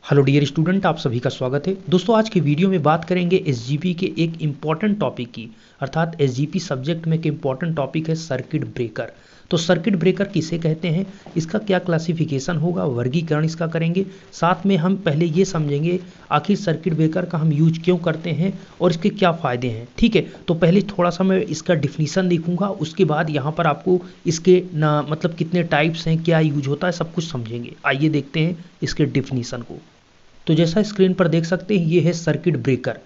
Hello dear student, आप सभी का स्वागत है। दोस्तों, आज की वीडियो में बात करेंगे एसजीपी के एक इम्पॉर्टेंट टॉपिक की, अर्थात एसजीपी सब्जेक्ट में एक इम्पॉर्टेंट टॉपिक है सर्किट ब्रेकर। तो सर्किट ब्रेकर किसे कहते हैं, इसका क्या क्लासिफिकेशन होगा, वर्गीकरण इसका करेंगे। साथ में हम पहले ये समझेंगे आखिर सर्किट ब्रेकर का हम यूज क्यों करते हैं और इसके क्या फ़ायदे हैं। ठीक है, तो पहले थोड़ा सा मैं इसका डिफिनीसन लिखूंगा, उसके बाद यहाँ पर आपको इसके ना मतलब कितने टाइप्स हैं, क्या यूज होता है, सब कुछ समझेंगे। आइए देखते हैं इसके डिफिनीसन को। तो जैसा स्क्रीन पर देख सकते हैं, ये है सर्किट ब्रेकर।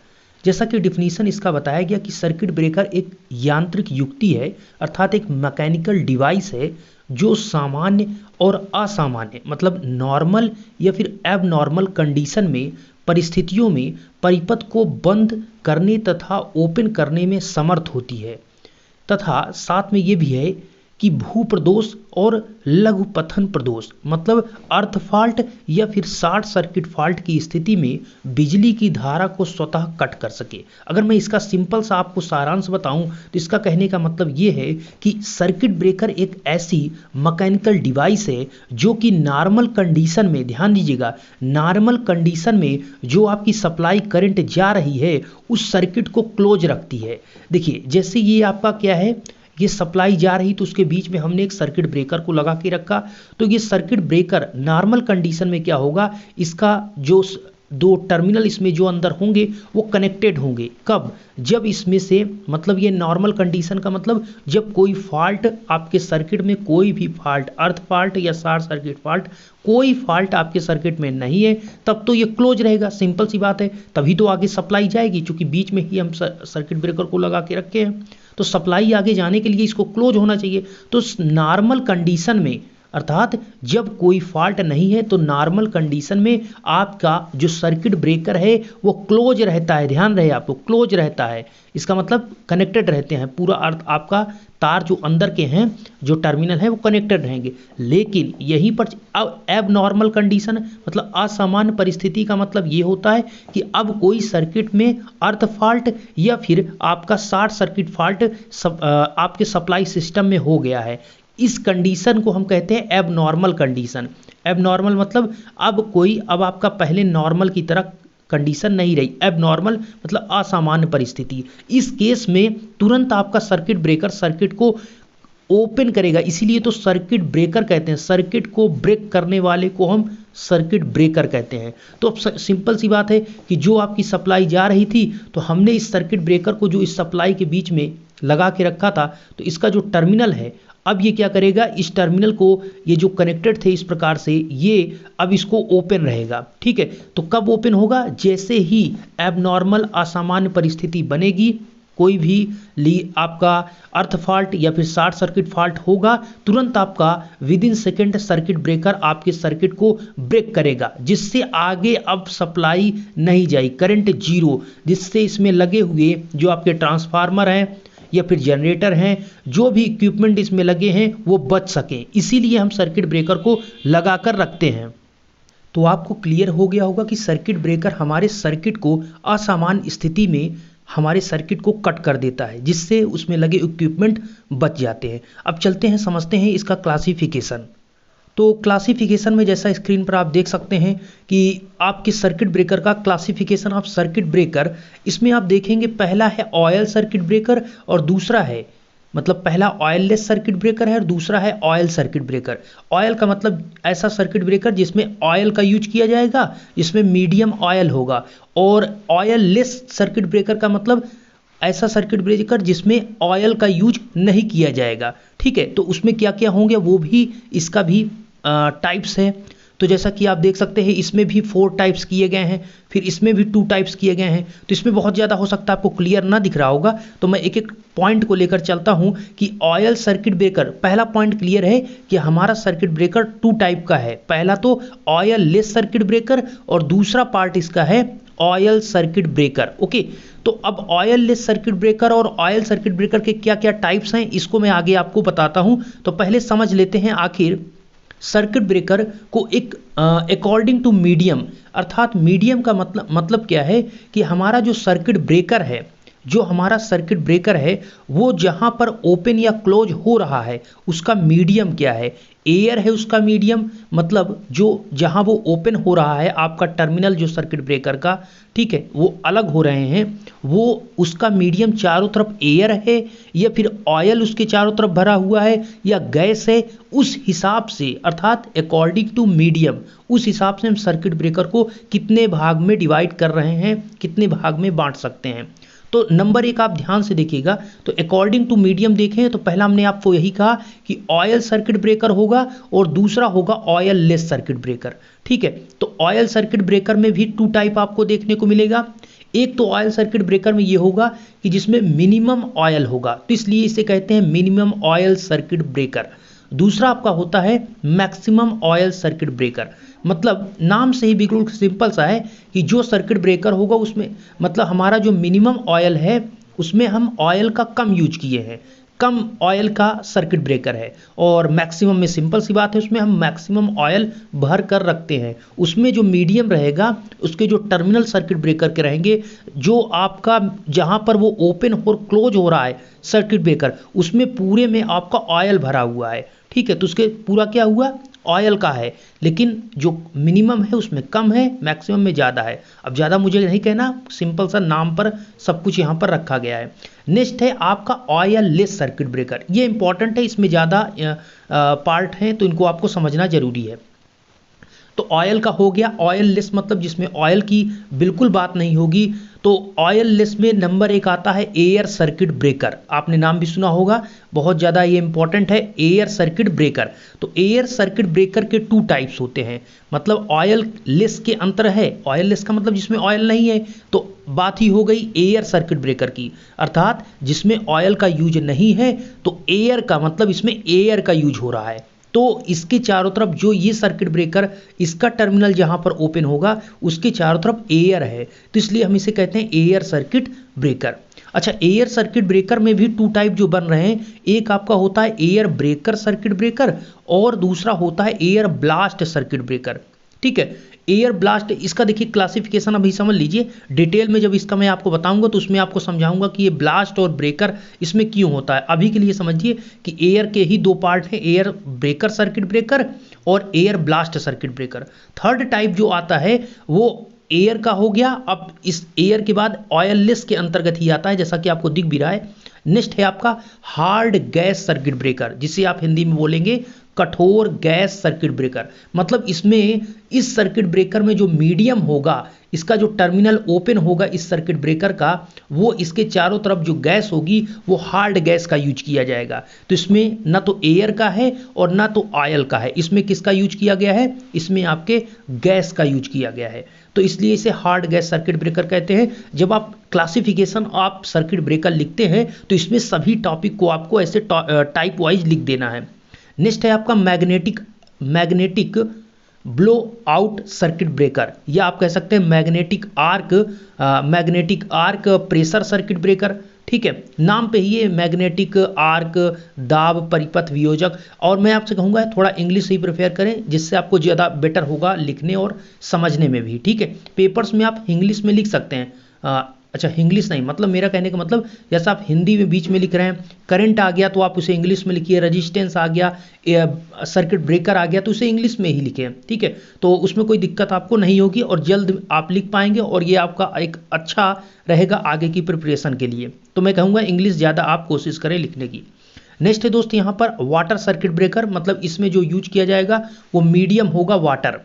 जैसा कि डिफिनीशन इसका बताया गया कि सर्किट ब्रेकर एक यांत्रिक युक्ति है, अर्थात एक मैकेनिकल डिवाइस है जो सामान्य और असामान्य मतलब नॉर्मल या फिर एबनॉर्मल कंडीशन में परिस्थितियों में परिपथ को बंद करने तथा ओपन करने में समर्थ होती है, तथा साथ में ये भी है कि भूप्रदोष और लघु पथन प्रदोष मतलब अर्थ फॉल्ट या फिर शॉर्ट सर्किट फॉल्ट की स्थिति में बिजली की धारा को स्वतः कट कर सके। अगर मैं इसका सिंपल सा आपको सारांश बताऊं तो इसका कहने का मतलब ये है कि सर्किट ब्रेकर एक ऐसी मैकेनिकल डिवाइस है जो कि नॉर्मल कंडीशन में, ध्यान दीजिएगा, नॉर्मल कंडीशन में जो आपकी सप्लाई करंट जा रही है उस सर्किट को क्लोज रखती है। देखिए, जैसे ये आपका क्या है, ये सप्लाई जा रही तो उसके बीच में हमने एक सर्किट ब्रेकर को लगा के रखा। तो ये सर्किट ब्रेकर नॉर्मल कंडीशन में क्या होगा, इसका जो दो टर्मिनल इसमें जो अंदर होंगे वो कनेक्टेड होंगे। कब? जब इसमें से मतलब ये नॉर्मल कंडीशन का मतलब जब कोई फॉल्ट आपके सर्किट में, कोई भी फॉल्ट, अर्थ फॉल्ट या शॉर्ट सर्किट फॉल्ट, कोई फॉल्ट आपके सर्किट में नहीं है, तब तो ये क्लोज रहेगा। सिंपल सी बात है, तभी तो आगे सप्लाई जाएगी, क्योंकि बीच में ही हम सर्किट ब्रेकर को लगा के रखे हैं। तो सप्लाई आगे जाने के लिए इसको क्लोज होना चाहिए। तो नॉर्मल कंडीशन में, अर्थात जब कोई फॉल्ट नहीं है, तो नॉर्मल कंडीशन में आपका जो सर्किट ब्रेकर है वो क्लोज रहता है। ध्यान रहे आपको, क्लोज रहता है, इसका मतलब कनेक्टेड रहते हैं। पूरा अर्थ आपका तार जो अंदर के हैं, जो टर्मिनल है वो कनेक्टेड रहेंगे। लेकिन यहीं पर अब एबनॉर्मल कंडीशन मतलब असामान्य परिस्थिति का मतलब ये होता है कि अब कोई सर्किट में अर्थ फॉल्ट या फिर आपका शॉर्ट सर्किट फॉल्ट आपके सप्लाई सिस्टम में हो गया है। इस कंडीशन को हम कहते हैं एबनॉर्मल कंडीशन। एबनॉर्मल मतलब अब आपका पहले नॉर्मल की तरह कंडीशन नहीं रही। एबनॉर्मल मतलब असामान्य परिस्थिति। इस केस में तुरंत आपका सर्किट ब्रेकर सर्किट को ओपन करेगा, इसीलिए तो सर्किट ब्रेकर कहते हैं। सर्किट को ब्रेक करने वाले को हम सर्किट ब्रेकर कहते हैं। तो अब सिंपल सी बात है कि जो आपकी सप्लाई जा रही थी, तो हमने इस सर्किट ब्रेकर को जो इस सप्लाई के बीच में लगा के रखा था, तो इसका जो टर्मिनल है, अब ये क्या करेगा, इस टर्मिनल को, ये जो कनेक्टेड थे इस प्रकार से, ये अब इसको ओपन रहेगा। ठीक है, तो कब ओपन होगा? जैसे ही एबनॉर्मल असामान्य परिस्थिति बनेगी, कोई भी आपका अर्थ फॉल्ट या फिर शॉर्ट सर्किट फॉल्ट होगा, तुरंत आपका with in second circuit breaker आपके सर्किट को ब्रेक करेगा, जिससे आगे अब सप्लाई नहीं जाए, करंट जीरो, जिससे इसमें लगे हुए जो आपके ट्रांसफार्मर हैं या फिर जनरेटर हैं, जो भी इक्विपमेंट इसमें लगे हैं वो बच सकें। इसीलिए हम सर्किट ब्रेकर को लगा कर रखते हैं। तो आपको क्लियर हो गया होगा कि सर्किट ब्रेकर हमारे सर्किट को असामान्य स्थिति में हमारे सर्किट को कट कर देता है, जिससे उसमें लगे इक्विपमेंट बच जाते हैं। अब चलते हैं, समझते हैं इसका क्लासिफिकेशन। तो क्लासिफिकेशन में जैसा स्क्रीन पर आप देख सकते हैं कि आपके सर्किट ब्रेकर का क्लासिफिकेशन ऑफ सर्किट ब्रेकर, इसमें आप देखेंगे पहला है ऑयल सर्किट ब्रेकर और दूसरा है, मतलब पहला ऑयललेस सर्किट ब्रेकर है और दूसरा है ऑयल सर्किट ब्रेकर। ऑयल का मतलब ऐसा सर्किट ब्रेकर जिसमें ऑयल का यूज किया जाएगा, जिसमें मीडियम ऑयल होगा। और ऑयललेस सर्किट ब्रेकर का मतलब ऐसा सर्किट ब्रेकर जिसमें ऑयल का यूज नहीं किया जाएगा। ठीक है, तो उसमें क्या क्या होंगे वो भी, इसका भी टाइप्स है। तो जैसा कि आप देख सकते हैं, इसमें भी 4 टाइप्स किए गए हैं, फिर इसमें भी 2 टाइप्स किए गए हैं। तो इसमें बहुत ज़्यादा हो सकता है आपको क्लियर ना दिख रहा होगा, तो मैं एक एक पॉइंट को लेकर चलता हूं कि ऑयल सर्किट ब्रेकर, पहला पॉइंट क्लियर है कि हमारा सर्किट ब्रेकर 2 टाइप का है। पहला तो ऑयल लेस सर्किट ब्रेकर और दूसरा पार्ट इसका है ऑयल सर्किट ब्रेकर। ओके, तो अब ऑयल लेस सर्किट ब्रेकर और ऑयल सर्किट ब्रेकर के क्या क्या टाइप्स हैं, इसको मैं आगे आपको बताता हूं। तो पहले समझ लेते हैं आखिर सर्किट ब्रेकर को एक अकॉर्डिंग टू मीडियम, अर्थात मीडियम का मतलब क्या है कि हमारा जो सर्किट ब्रेकर है, जो हमारा सर्किट ब्रेकर है वो जहां पर ओपन या क्लोज हो रहा है उसका मीडियम क्या है, एयर है उसका मीडियम, मतलब जो जहां वो ओपन हो रहा है आपका टर्मिनल जो सर्किट ब्रेकर का, ठीक है, वो अलग हो रहे हैं, वो उसका मीडियम चारों तरफ एयर है या फिर ऑयल उसके चारों तरफ भरा हुआ है या गैस है, उस हिसाब से अर्थात अकॉर्डिंग टू मीडियम, उस हिसाब से हम सर्किट ब्रेकर को कितने भाग में डिवाइड कर रहे हैं, कितने भाग में बांट सकते हैं। तो नंबर एक आप ध्यान से देखिएगा, तो अकॉर्डिंग टू मीडियम देखें तो पहला हमने आपको यही कहा कि ऑयल सर्किट ब्रेकर होगा और दूसरा होगा ऑयल लेस सर्किट ब्रेकर। ठीक है, तो ऑयल सर्किट ब्रेकर में भी 2 टाइप आपको देखने को मिलेगा। एक तो ऑयल सर्किट ब्रेकर में ये होगा कि जिसमें मिनिमम ऑयल होगा, तो इसलिए इसे कहते हैं मिनिमम ऑयल सर्किट ब्रेकर। दूसरा आपका होता है मैक्सिमम ऑयल सर्किट ब्रेकर, मतलब नाम से ही बिल्कुल सिंपल सा है कि जो सर्किट ब्रेकर होगा उसमें मतलब हमारा जो मिनिमम ऑयल है उसमें हम ऑयल का कम यूज किए हैं, कम ऑयल का सर्किट ब्रेकर है। और मैक्सिमम में सिंपल सी बात है, उसमें हम मैक्सिमम ऑयल भर कर रखते हैं। उसमें जो मीडियम रहेगा उसके जो टर्मिनल सर्किट ब्रेकर के रहेंगे, जो आपका जहां पर वो ओपन और क्लोज हो रहा है सर्किट ब्रेकर, उसमें पूरे में आपका ऑयल भरा हुआ है। ठीक है, तो उसके पूरा क्या हुआ, ऑयल का है, लेकिन जो मिनिमम है उसमें कम है, मैक्सिमम में ज़्यादा है। अब ज़्यादा मुझे नहीं कहना, सिंपल सा नाम पर सब कुछ यहाँ पर रखा गया है। नेक्स्ट है आपका ऑयल लेस सर्किट ब्रेकर, ये इंपॉर्टेंट है, इसमें ज़्यादा पार्ट हैं तो इनको आपको समझना जरूरी है। तो ऑयल का हो गया, ऑयल लेस मतलब जिसमें ऑयल की बिल्कुल बात नहीं होगी। तो ऑयल लेस में नंबर एक आता है एयर सर्किट ब्रेकर, आपने नाम भी सुना होगा, बहुत ज़्यादा ये इंपॉर्टेंट है, एयर सर्किट ब्रेकर। तो एयर सर्किट ब्रेकर के 2 टाइप्स होते हैं, मतलब ऑयल लेस के अंतर है, ऑयल लेस का मतलब जिसमें ऑयल नहीं है, तो बात ही हो गई एयर सर्किट ब्रेकर की, अर्थात जिसमें ऑयल का यूज नहीं है, तो एयर का मतलब इसमें एयर का यूज हो रहा है। तो इसके चारों तरफ जो ये सर्किट ब्रेकर, इसका टर्मिनल जहां पर ओपन होगा उसके चारों तरफ एयर है, तो इसलिए हम इसे कहते हैं एयर सर्किट ब्रेकर। अच्छा, एयर सर्किट ब्रेकर में भी 2 टाइप जो बन रहे हैं, एक आपका होता है एयर ब्रेकर सर्किट ब्रेकर और दूसरा होता है एयर ब्लास्ट सर्किट ब्रेकर। ठीक है, एयर ब्लास्ट, इसका देखिए क्लासिफिकेशन अभी समझ लीजिए, डिटेल में जब इसका मैं आपको बताऊंगा तो उसमें आपको समझाऊंगा कि ये ब्लास्ट और ब्रेकर इसमें क्यों होता है। अभी के लिए समझिए कि एयर के ही 2 पार्ट हैं, एयर ब्रेकर सर्किट ब्रेकर और air blast circuit breaker. Third type जो आता है वो एयर का हो गया। अब इस एयर के बाद ऑयल लेस के अंतर्गत ही आता है, जैसा कि आपको दिख भी रहा है। नेक्स्ट है आपका हार्ड गैस सर्किट ब्रेकर, जिसे आप हिंदी में बोलेंगे कठोर गैस सर्किट ब्रेकर। मतलब इसमें इस सर्किट ब्रेकर में जो मीडियम होगा, इसका जो टर्मिनल ओपन होगा इस सर्किट ब्रेकर का, वो इसके चारों तरफ जो गैस होगी वो हार्ड गैस का यूज किया जाएगा। तो इसमें ना तो एयर का है और ना तो ऑयल का है, इसमें किसका यूज किया गया है, इसमें आपके गैस का यूज किया गया है। तो इसलिए इसे हार्ड गैस सर्किट ब्रेकर कहते हैं। जब आप क्लासिफिकेशन आप सर्किट ब्रेकर लिखते हैं तो इसमें सभी टॉपिक को आपको ऐसे टाइप वाइज लिख देना है। नेक्स्ट है आपका magnetic blow out circuit breaker, या आप कह सकते हैं magnetic arc pressure circuit breaker. ठीक है, नाम पे ही ये मैग्नेटिक आर्क दाब परिपथ वियोजक। और मैं आपसे कहूँगा थोड़ा इंग्लिश ही प्रेफर करें, जिससे आपको ज़्यादा बेटर होगा लिखने और समझने में भी। ठीक है, पेपर्स में आप इंग्लिश में लिख सकते हैं, अच्छा इंग्लिश नहीं, मतलब मेरा कहने का मतलब जैसा आप हिंदी में बीच में लिख रहे हैं, करंट आ गया तो आप उसे इंग्लिश में लिखिए, रेजिस्टेंस आ गया, सर्किट ब्रेकर आ गया तो उसे इंग्लिश में ही लिखें। ठीक है, तो उसमें कोई दिक्कत आपको नहीं होगी और जल्द आप लिख पाएंगे और ये आपका एक अच्छा रहेगा आगे की प्रिपरेशन के लिए। तो मैं कहूँगा इंग्लिश ज़्यादा आप कोशिश करें लिखने की। नेक्स्ट है दोस्त यहाँ पर वाटर सर्किट ब्रेकर, मतलब इसमें जो यूज किया जाएगा वो मीडियम होगा वाटर।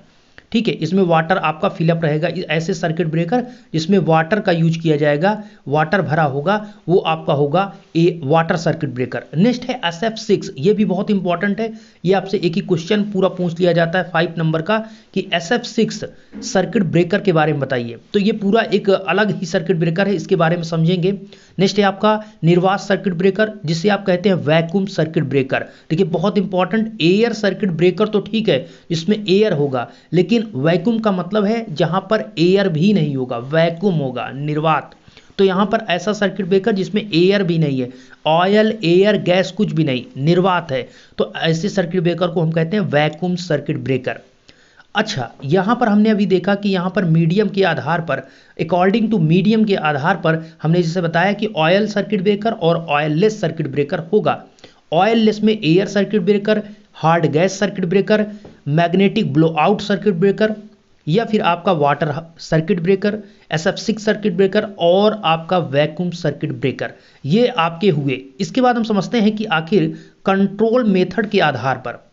ठीक है, इसमें वाटर आपका फिलअप रहेगा, ऐसे सर्किट ब्रेकर जिसमें वाटर का यूज किया जाएगा, वाटर भरा होगा, वो आपका होगा ए वाटर सर्किट ब्रेकर। नेक्स्ट है SF6, ये भी बहुत इंपॉर्टेंट है, ये आपसे एक ही क्वेश्चन पूरा पूछ लिया जाता है 5 नंबर का कि SF6 सर्किट ब्रेकर के बारे में बताइए। तो ये पूरा एक अलग ही सर्किट ब्रेकर है, इसके बारे में समझेंगे। नेक्स्ट है आपका निर्वात सर्किट ब्रेकर, जिसे आप कहते हैं वैक्यूम सर्किट ब्रेकर। देखिए बहुत इंपॉर्टेंट, एयर सर्किट ब्रेकर तो ठीक है जिसमें एयर होगा, लेकिन वैक्यूम का मतलब है जहां पर एयर भी नहीं होगा, वैक्यूम होगा, निर्वात। तो यहां पर ऐसा सर्किट ब्रेकर जिसमें एयर भी नहीं है, ऑयल एयर गैस कुछ भी नहीं, निर्वात है, तो ऐसे सर्किट ब्रेकर को हम कहते हैं वैक्यूम सर्किट ब्रेकर। अच्छा, यहां पर हमने अभी देखा कि यहां पर मीडियम के आधार पर, अकॉर्डिंग टू मीडियम के आधार पर हमने जैसे बताया कि ऑयल सर्किट ब्रेकर और ऑयल लेस सर्किट ब्रेकर होगा। ऑयल लेस में air circuit breaker, hard gas circuit breaker, magnetic blowout circuit breaker, या फिर आपका water circuit breaker, SF6 circuit breaker और आपका वैक्यूम सर्किट ब्रेकर। ये आपके हुए। इसके बाद हम समझते हैं कि आखिर कंट्रोल मेथड के आधार पर,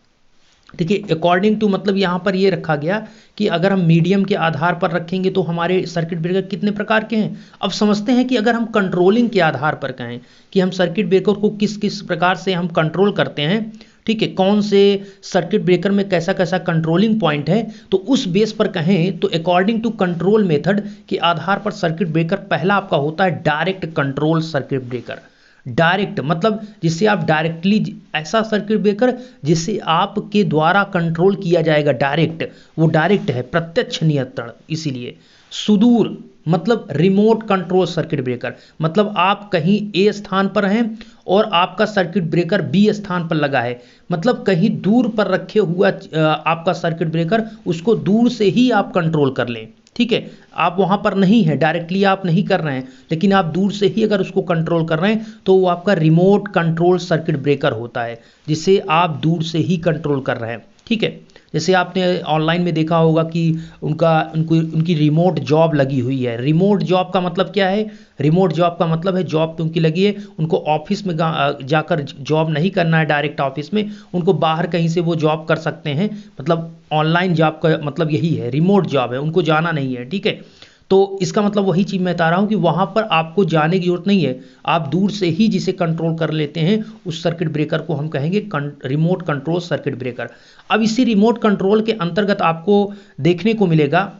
देखिए अकॉर्डिंग टू मतलब यहाँ पर ये रखा गया कि अगर हम मीडियम के आधार पर रखेंगे तो हमारे सर्किट ब्रेकर कितने प्रकार के हैं। अब समझते हैं कि अगर हम कंट्रोलिंग के आधार पर कहें कि हम सर्किट ब्रेकर को किस किस प्रकार से हम कंट्रोल करते हैं, ठीक है, कौन से सर्किट ब्रेकर में कैसा कैसा कंट्रोलिंग पॉइंट है, तो उस बेस पर कहें तो अकॉर्डिंग टू कंट्रोल मेथड के आधार पर सर्किट ब्रेकर पहला आपका होता है direct control circuit breaker. Direct मतलब जिससे आप डायरेक्टली, ऐसा सर्किट ब्रेकर जिससे आपके द्वारा कंट्रोल किया जाएगा, डायरेक्ट, वो डायरेक्ट है, प्रत्यक्ष नियंत्रण। इसीलिए सुदूर मतलब रिमोट कंट्रोल सर्किट ब्रेकर, मतलब आप कहीं ए स्थान पर हैं और आपका सर्किट ब्रेकर बी स्थान पर लगा है, मतलब कहीं दूर पर रखे हुआ आपका सर्किट ब्रेकर, उसको दूर से ही आप कंट्रोल कर लें, ठीक है, आप वहां पर नहीं है, डायरेक्टली आप नहीं कर रहे हैं, लेकिन आप दूर से ही अगर उसको कंट्रोल कर रहे हैं तो वो आपका रिमोट कंट्रोल सर्किट ब्रेकर होता है, जिसे आप दूर से ही कंट्रोल कर रहे हैं, ठीक है। जैसे आपने ऑनलाइन में देखा होगा कि उनकी रिमोट जॉब लगी हुई है। रिमोट जॉब का मतलब क्या है? रिमोट जॉब का मतलब है जॉब तो उनकी लगी है, उनको ऑफिस में जाकर जॉब नहीं करना है डायरेक्ट ऑफिस में, उनको बाहर कहीं से वो जॉब कर सकते हैं, मतलब ऑनलाइन जॉब का मतलब यही है, रिमोट जॉब है, उनको जाना नहीं है, ठीक है। तो इसका मतलब वही चीज़ मैं बता रहा हूँ कि वहाँ पर आपको जाने की जरूरत नहीं है, आप दूर से ही जिसे कंट्रोल कर लेते हैं उस सर्किट ब्रेकर को हम कहेंगे रिमोट कंट्रोल सर्किट ब्रेकर। अब इसी रिमोट कंट्रोल के अंतर्गत आपको देखने को मिलेगा,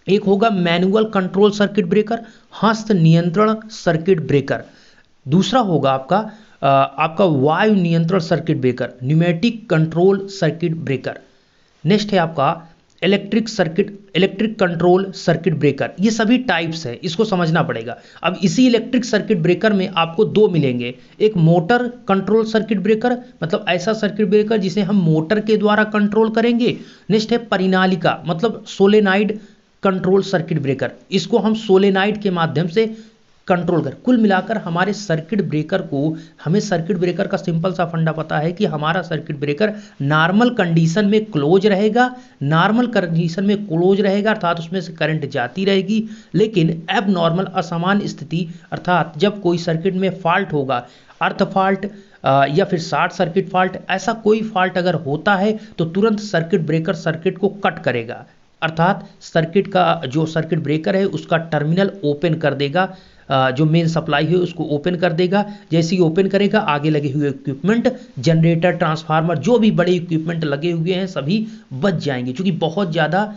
एक होगा मैनुअल कंट्रोल सर्किट ब्रेकर, हस्त नियंत्रण सर्किट ब्रेकर। दूसरा होगा आपका वायु नियंत्रण circuit breaker, pneumatic control circuit breaker. Next है आपका इलेक्ट्रिक कंट्रोल सर्किट ब्रेकर। ये सभी टाइप्स है, इसको समझना पड़ेगा। अब इसी इलेक्ट्रिक सर्किट ब्रेकर में आपको दो मिलेंगे, एक मोटर कंट्रोल सर्किट ब्रेकर, मतलब ऐसा सर्किट ब्रेकर जिसे हम मोटर के द्वारा कंट्रोल करेंगे। नेक्स्ट है परिनालिका मतलब सोलेनाइड कंट्रोल सर्किट ब्रेकर, इसको हम सोलेनाइड के माध्यम से कंट्रोल कर। कुल मिलाकर हमारे सर्किट ब्रेकर को, हमें सर्किट ब्रेकर का सिंपल सा फंडा पता है कि हमारा सर्किट ब्रेकर नॉर्मल कंडीशन में क्लोज रहेगा, नॉर्मल कंडीशन में क्लोज रहेगा अर्थात उसमें से करंट जाती रहेगी, लेकिन एब नॉर्मल असामान्य स्थिति अर्थात जब कोई सर्किट में फॉल्ट होगा, अर्थ फॉल्ट या फिर शॉर्ट सर्किट फॉल्ट, ऐसा कोई फॉल्ट अगर होता है तो तुरंत सर्किट ब्रेकर सर्किट को कट करेगा, अर्थात सर्किट का जो सर्किट ब्रेकर है उसका टर्मिनल ओपन कर देगा, जो मेन सप्लाई है उसको ओपन कर देगा। जैसे ही ओपन करेगा आगे लगे हुए इक्विपमेंट, जनरेटर, ट्रांसफार्मर, जो भी बड़े इक्विपमेंट लगे हुए हैं सभी बच जाएंगे, क्योंकि बहुत ज़्यादा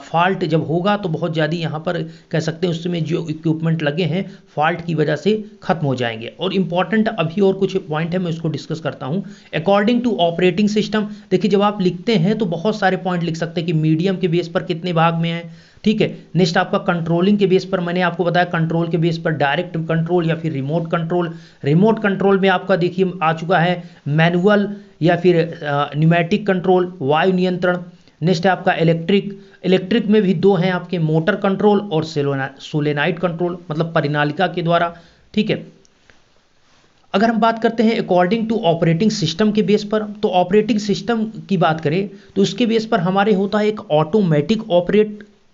फॉल्ट जब होगा तो बहुत ज़्यादा यहाँ पर कह सकते हैं उसमें जो इक्विपमेंट लगे हैं फॉल्ट की वजह से खत्म हो जाएंगे। और इम्पॉर्टेंट अभी और कुछ पॉइंट है, मैं उसको डिस्कस करता हूँ। अकॉर्डिंग टू ऑपरेटिंग सिस्टम, देखिए जब आप लिखते हैं तो बहुत सारे पॉइंट लिख सकते हैं कि मीडियम के बेस पर कितने भाग में है, ठीक है। नेक्स्ट आपका कंट्रोलिंग के बेस पर, मैंने आपको बताया कंट्रोल के बेस पर डायरेक्ट कंट्रोल या फिर रिमोट कंट्रोल। रिमोट कंट्रोल में आपका देखिए आ चुका है मैनुअल या फिर न्यूमेटिक कंट्रोल, वायु नियंत्रण। नेक्स्ट है आपका इलेक्ट्रिक में भी दो हैं आपके, मोटर कंट्रोल और सोलेनाइड कंट्रोल मतलब परिनालिका के द्वारा, ठीक है। अगर हम बात करते हैं अकॉर्डिंग टू ऑपरेटिंग सिस्टम के बेस पर, तो ऑपरेटिंग सिस्टम की बात करें तो उसके बेस पर हमारे होता है एक ऑटोमेटिक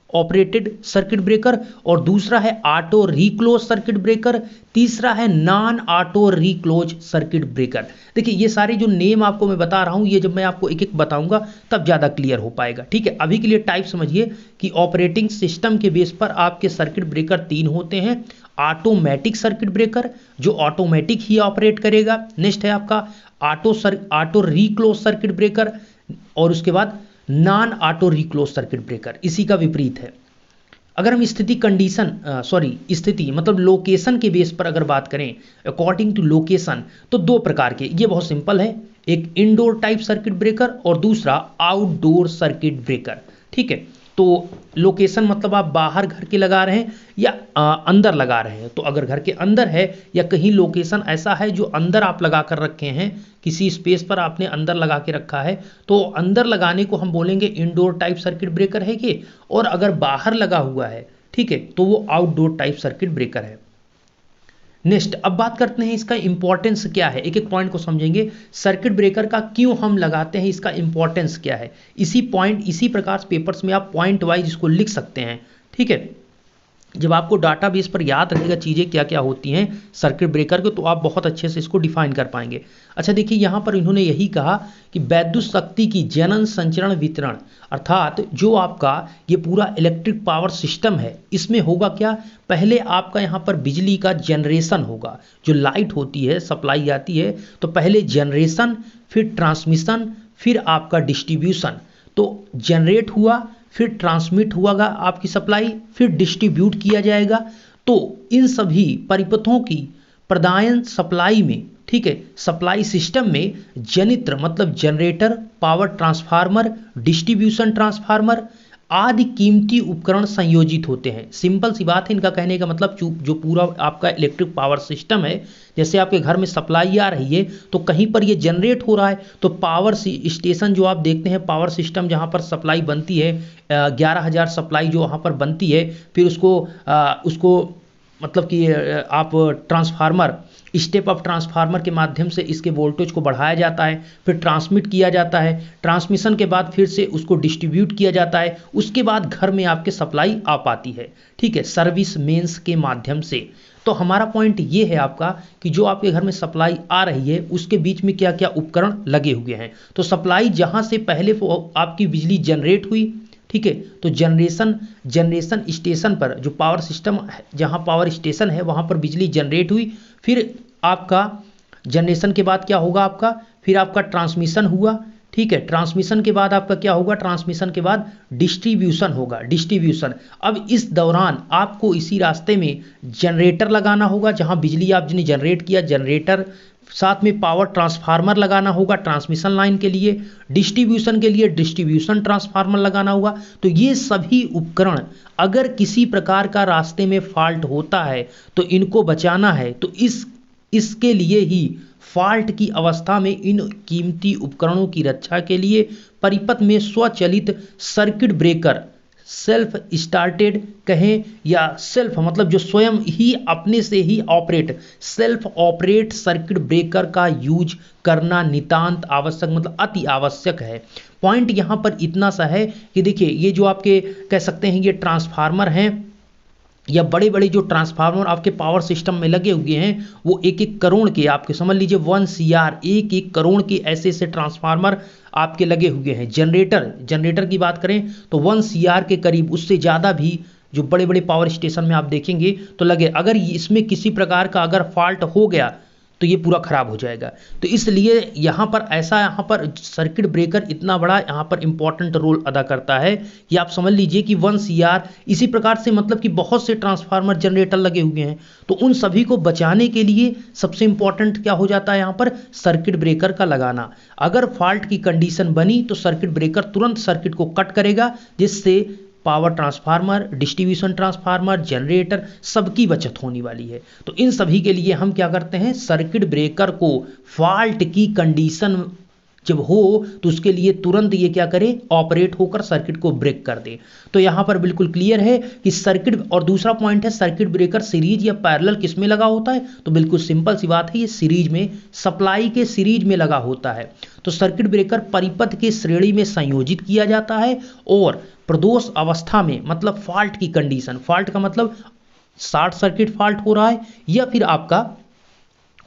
ऑपरेटेड सर्किट ब्रेकर, और दूसरा है ऑटो रिक्लोज सर्किट ब्रेकर, तीसरा है नॉन ऑटो रिक्लोज सर्किट ब्रेकर। देखिए ये सारे जो नेम आपको मैं बता रहा हूं, ये जब मैं आपको एक एक बताऊंगा तब ज़्यादा क्लियर हो पाएगा, ठीक है। अभी के लिए टाइप समझिए कि ऑपरेटिंग सिस्टम के बेस पर आपके सर्किट ब्रेकर तीन होते हैं। ऑटोमेटिक सर्किट ब्रेकर जो ऑटोमेटिक ही ऑपरेट करेगा, नेक्स्ट है आपका ऑटो रिक्लोज सर्किट ब्रेकर, और उसके बाद नॉन ऑटो रिक्लोज सर्किट ब्रेकर, इसी का विपरीत है। अगर हम स्थिति मतलब लोकेशन के बेस पर अगर बात करें अकॉर्डिंग टू लोकेशन, तो दो प्रकार के, ये बहुत सिंपल है, एक इंडोर टाइप सर्किट ब्रेकर और दूसरा आउटडोर सर्किट ब्रेकर, ठीक है। तो लोकेशन मतलब आप बाहर घर के लगा रहे हैं या अंदर लगा रहे हैं, तो अगर घर के अंदर है या कहीं लोकेशन ऐसा है जो अंदर आप लगा कर रखे हैं, किसी स्पेस पर आपने अंदर लगा के रखा है, तो अंदर लगाने को हम बोलेंगे इंडोर टाइप सर्किट ब्रेकर है ये, और अगर बाहर लगा हुआ है, ठीक है, तो वो आउटडोर टाइप सर्किट ब्रेकर है। नेक्स्ट अब बात करते हैं इसका इंपॉर्टेंस क्या है, एक एक पॉइंट को समझेंगे। सर्किट ब्रेकर का क्यों हम लगाते हैं, इसका इंपॉर्टेंस क्या है, इसी प्रकार पेपर्स में आप पॉइंट वाइज इसको लिख सकते हैं। ठीक है, जब आपको डाटाबेस पर याद रहेगा चीज़ें क्या क्या होती हैं सर्किट ब्रेकर के, तो आप बहुत अच्छे से इसको डिफाइन कर पाएंगे। अच्छा देखिए, यहाँ पर इन्होंने यही कहा कि वैद्युत शक्ति की जनन संचरण वितरण, अर्थात जो आपका ये पूरा इलेक्ट्रिक पावर सिस्टम है, इसमें होगा क्या, पहले आपका यहाँ पर बिजली का जनरेशन होगा, जो लाइट होती है सप्लाई आती है, तो पहले जनरेशन, फिर ट्रांसमिशन, फिर आपका डिस्ट्रीब्यूशन। तो जनरेट हुआ, फिर ट्रांसमिट हुआ आपकी सप्लाई, फिर डिस्ट्रीब्यूट किया जाएगा। तो इन सभी परिपथों की प्रदान सप्लाई में, ठीक है, सप्लाई सिस्टम में जनित्र मतलब generator, power transformer, distribution transformer आदि कीमती उपकरण संयोजित होते हैं। सिंपल सी बात है, इनका कहने का मतलब जो पूरा आपका इलेक्ट्रिक पावर सिस्टम है, जैसे आपके घर में सप्लाई आ रही है तो कहीं पर ये जनरेट हो रहा है, तो पावर स्टेशन जो आप देखते हैं, पावर सिस्टम जहाँ पर सप्लाई बनती है 11,000 सप्लाई जो वहाँ पर बनती है, फिर उसको मतलब कि आप ट्रांसफार्मर, स्टेप अप ट्रांसफार्मर के माध्यम से इसके वोल्टेज को बढ़ाया जाता है, फिर ट्रांसमिट किया जाता है, ट्रांसमिशन के बाद फिर से उसको डिस्ट्रीब्यूट किया जाता है, उसके बाद घर में आपके सप्लाई आ पाती है, ठीक है, सर्विस मेंस के माध्यम से। तो हमारा पॉइंट ये है आपका कि जो आपके घर में सप्लाई आ रही है उसके बीच में क्या क्या उपकरण लगे हुए हैं। तो सप्लाई जहां से पहले आपकी बिजली जनरेट हुई, ठीक है, तो जनरेशन स्टेशन पर जो पावर सिस्टम, जहां पावर स्टेशन है वहां पर बिजली जनरेट हुई, फिर आपका जनरेशन के बाद क्या होगा आपका, फिर आपका ट्रांसमिशन हुआ, ठीक है, ट्रांसमिशन के बाद आपका क्या होगा, ट्रांसमिशन के बाद डिस्ट्रीब्यूशन होगा, डिस्ट्रीब्यूशन। अब इस दौरान आपको इसी रास्ते में जनरेटर लगाना होगा, जहां बिजली आपने जनरेट किया, जनरेटर, साथ में पावर ट्रांसफार्मर लगाना होगा ट्रांसमिशन लाइन के लिए, डिस्ट्रीब्यूशन के लिए डिस्ट्रीब्यूशन ट्रांसफार्मर लगाना होगा। तो ये सभी उपकरण अगर किसी प्रकार का रास्ते में फॉल्ट होता है तो इनको बचाना है, तो इसके लिए ही फॉल्ट की अवस्था में इन कीमती उपकरणों की रक्षा के लिए परिपथ में स्वचालित सर्किट ब्रेकर, सेल्फ स्टार्टेड कहें या सेल्फ मतलब जो स्वयं ही अपने से ही operate, self operate circuit breaker का यूज करना नितांत आवश्यक, मतलब अति आवश्यक है। पॉइंट यहां पर इतना सा है कि देखिए, ये जो आपके कह सकते हैं ये ट्रांसफार्मर हैं या बड़े बड़े जो ट्रांसफार्मर आपके पावर सिस्टम में लगे हुए हैं, वो एक एक करोड़ के, आपके समझ लीजिए 1 CR, एक करोड़ के ऐसे ऐसे ट्रांसफार्मर आपके लगे हुए हैं। जनरेटर की बात करें तो 1 CR के करीब, उससे ज़्यादा भी जो बड़े बड़े पावर स्टेशन में आप देखेंगे तो लगे। अगर इसमें किसी प्रकार का अगर फॉल्ट हो गया तो ये पूरा खराब हो जाएगा। तो इसलिए यहाँ पर सर्किट ब्रेकर इतना बड़ा यहाँ पर इंपॉर्टेंट रोल अदा करता है कि आप समझ लीजिए कि 1 CR, इसी प्रकार से मतलब कि बहुत से ट्रांसफार्मर जनरेटर लगे हुए हैं, तो उन सभी को बचाने के लिए सबसे इंपॉर्टेंट क्या हो जाता है यहाँ पर, सर्किट ब्रेकर का लगाना। अगर फॉल्ट की कंडीशन बनी तो सर्किट ब्रेकर तुरंत सर्किट को कट करेगा, जिससे power transformer, distribution transformer, generator सबकी बचत होने वाली है। तो इन सभी के लिए हम क्या करते हैं, सर्किट ब्रेकर को फॉल्ट की कंडीशन जब हो तो उसके लिए तुरंत ये क्या करे, ऑपरेट होकर सर्किट को ब्रेक कर दे। तो यहां पर बिल्कुल क्लियर है कि सर्किट, और दूसरा पॉइंट है सर्किट ब्रेकर सीरीज या पैरेलल किस में लगा होता है, तो बिल्कुल सिंपल सी बात है, ये सीरीज में, सप्लाई के सीरीज में लगा होता है। तो सर्किट ब्रेकर परिपथ के श्रेणी में संयोजित किया जाता है और प्रदोष अवस्था में, मतलब फॉल्ट की कंडीशन, फॉल्ट का मतलब शॉर्ट सर्किट फॉल्ट हो रहा है या फिर आपका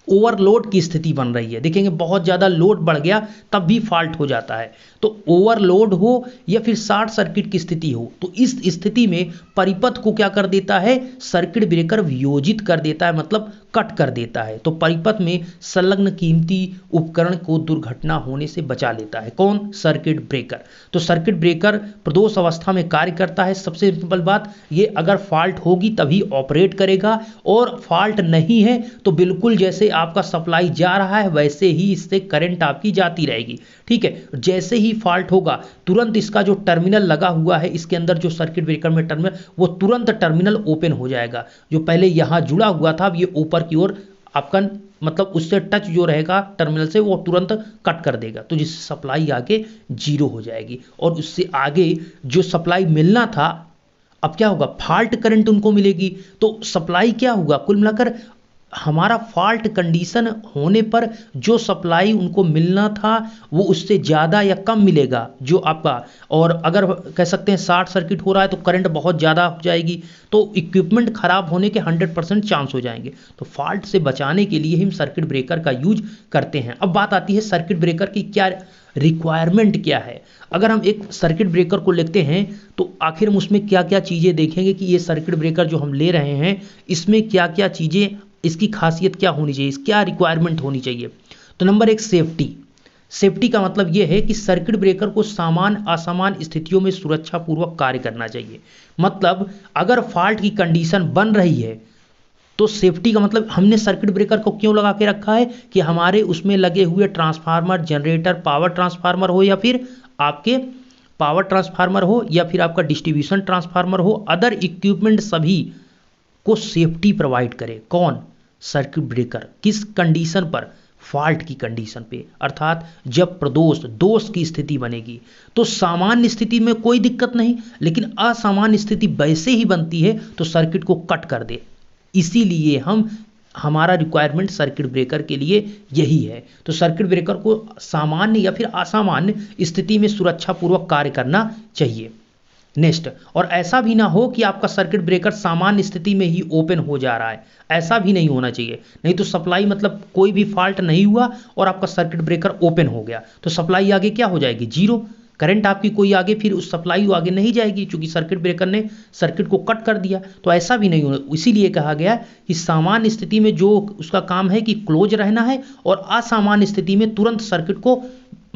ओवरलोड की स्थिति बन रही है, देखेंगे बहुत ज़्यादा लोड बढ़ गया तब भी फॉल्ट हो जाता है। तो ओवरलोड हो या फिर शॉर्ट सर्किट की स्थिति हो, तो इस स्थिति में परिपथ को क्या कर देता है, सर्किट ब्रेकर वियोजित कर देता है, मतलब कट कर देता है। तो परिपथ में संलग्न कीमती उपकरण को दुर्घटना होने से बचा लेता है, कौन, सर्किट ब्रेकर। तो सर्किट ब्रेकर प्रदोष अवस्था में कार्य करता है। सबसे सिंपल बात, ये अगर फॉल्ट होगी तभी ऑपरेट करेगा, और फॉल्ट नहीं है तो बिल्कुल जैसे आपका सप्लाई जा रहा है वैसे ही इससे करंट आपकी जाती रहेगी, ठीक है। जैसे ही फॉल्ट होगा तुरंत इसका जो टर्मिनल लगा हुआ है, इसके अंदर जो सर्किट ब्रेकर में टर्मिनल, वो तुरंत टर्मिनल ओपन हो जाएगा। जो पहले यहां जुड़ा हुआ था अब ये ऊपर की ओर आपका, मतलब उससे टच जो रहेगा टर्मिनल से, वो तुरंत कट कर देगा, तो जिससे सप्लाई आगे जीरो हो जाएगी, और उससे आगे जो सप्लाई मिलना था अब क्या होगा, फॉल्ट करंट उनको मिलेगी। तो सप्लाई क्या होगा, कुल मिलाकर हमारा फॉल्ट कंडीशन होने पर जो सप्लाई उनको मिलना था वो उससे ज़्यादा या कम मिलेगा जो आपका, और अगर कह सकते हैं शॉर्ट सर्किट हो रहा है तो करंट बहुत ज़्यादा हो जाएगी, तो इक्विपमेंट ख़राब होने के 100% चांस हो जाएंगे। तो फॉल्ट से बचाने के लिए हम सर्किट ब्रेकर का यूज करते हैं। अब बात आती है सर्किट ब्रेकर की क्या रिक्वायरमेंट क्या है। अगर हम एक सर्किट ब्रेकर को लेते हैं तो आखिर हम उसमें क्या क्या चीज़ें देखेंगे कि ये सर्किट ब्रेकर जो हम ले रहे हैं इसमें क्या क्या चीज़ें, इसकी खासियत क्या होनी चाहिए, क्या रिक्वायरमेंट होनी चाहिए। तो नंबर एक, सेफ्टी। सेफ्टी का मतलब यह है कि सर्किट ब्रेकर को सामान्य असामान्य स्थितियों में सुरक्षापूर्वक कार्य करना चाहिए। मतलब अगर फॉल्ट की कंडीशन बन रही है तो सेफ्टी का मतलब हमने सर्किट ब्रेकर को क्यों लगा के रखा है कि हमारे उसमें लगे हुए ट्रांसफार्मर, जनरेटर, पावर ट्रांसफार्मर हो या फिर आपके पावर ट्रांसफार्मर हो या फिर आपका डिस्ट्रीब्यूशन ट्रांसफार्मर हो, अदर इक्विपमेंट सभी को सेफ्टी प्रोवाइड करे। कौन? Circuit breaker. किस कंडीशन पर? फॉल्ट की कंडीशन पे, अर्थात जब दोष की स्थिति बनेगी। तो सामान्य स्थिति में कोई दिक्कत नहीं, लेकिन असामान्य स्थिति वैसे ही बनती है तो सर्किट को कट कर दे। इसीलिए हमारा रिक्वायरमेंट सर्किट ब्रेकर के लिए यही है। तो सर्किट ब्रेकर को सामान्य या फिर असामान्य स्थिति में सुरक्षापूर्वक कार्य करना चाहिए। नेक्स्ट, और ऐसा भी ना हो कि आपका सर्किट ब्रेकर सामान्य स्थिति में ही ओपन हो जा रहा है, ऐसा भी नहीं होना चाहिए। नहीं तो सप्लाई मतलब कोई भी फॉल्ट नहीं हुआ और आपका सर्किट ब्रेकर ओपन हो गया तो सप्लाई आगे क्या हो जाएगी? जीरो। करंट आपकी कोई आगे फिर उस सप्लाई आगे नहीं जाएगी क्योंकि सर्किट ब्रेकर ने सर्किट को कट कर दिया। तो ऐसा भी नहीं होना, इसीलिए कहा गया कि सामान्य स्थिति में जो उसका काम है कि क्लोज रहना है और असामान्य स्थिति में तुरंत सर्किट को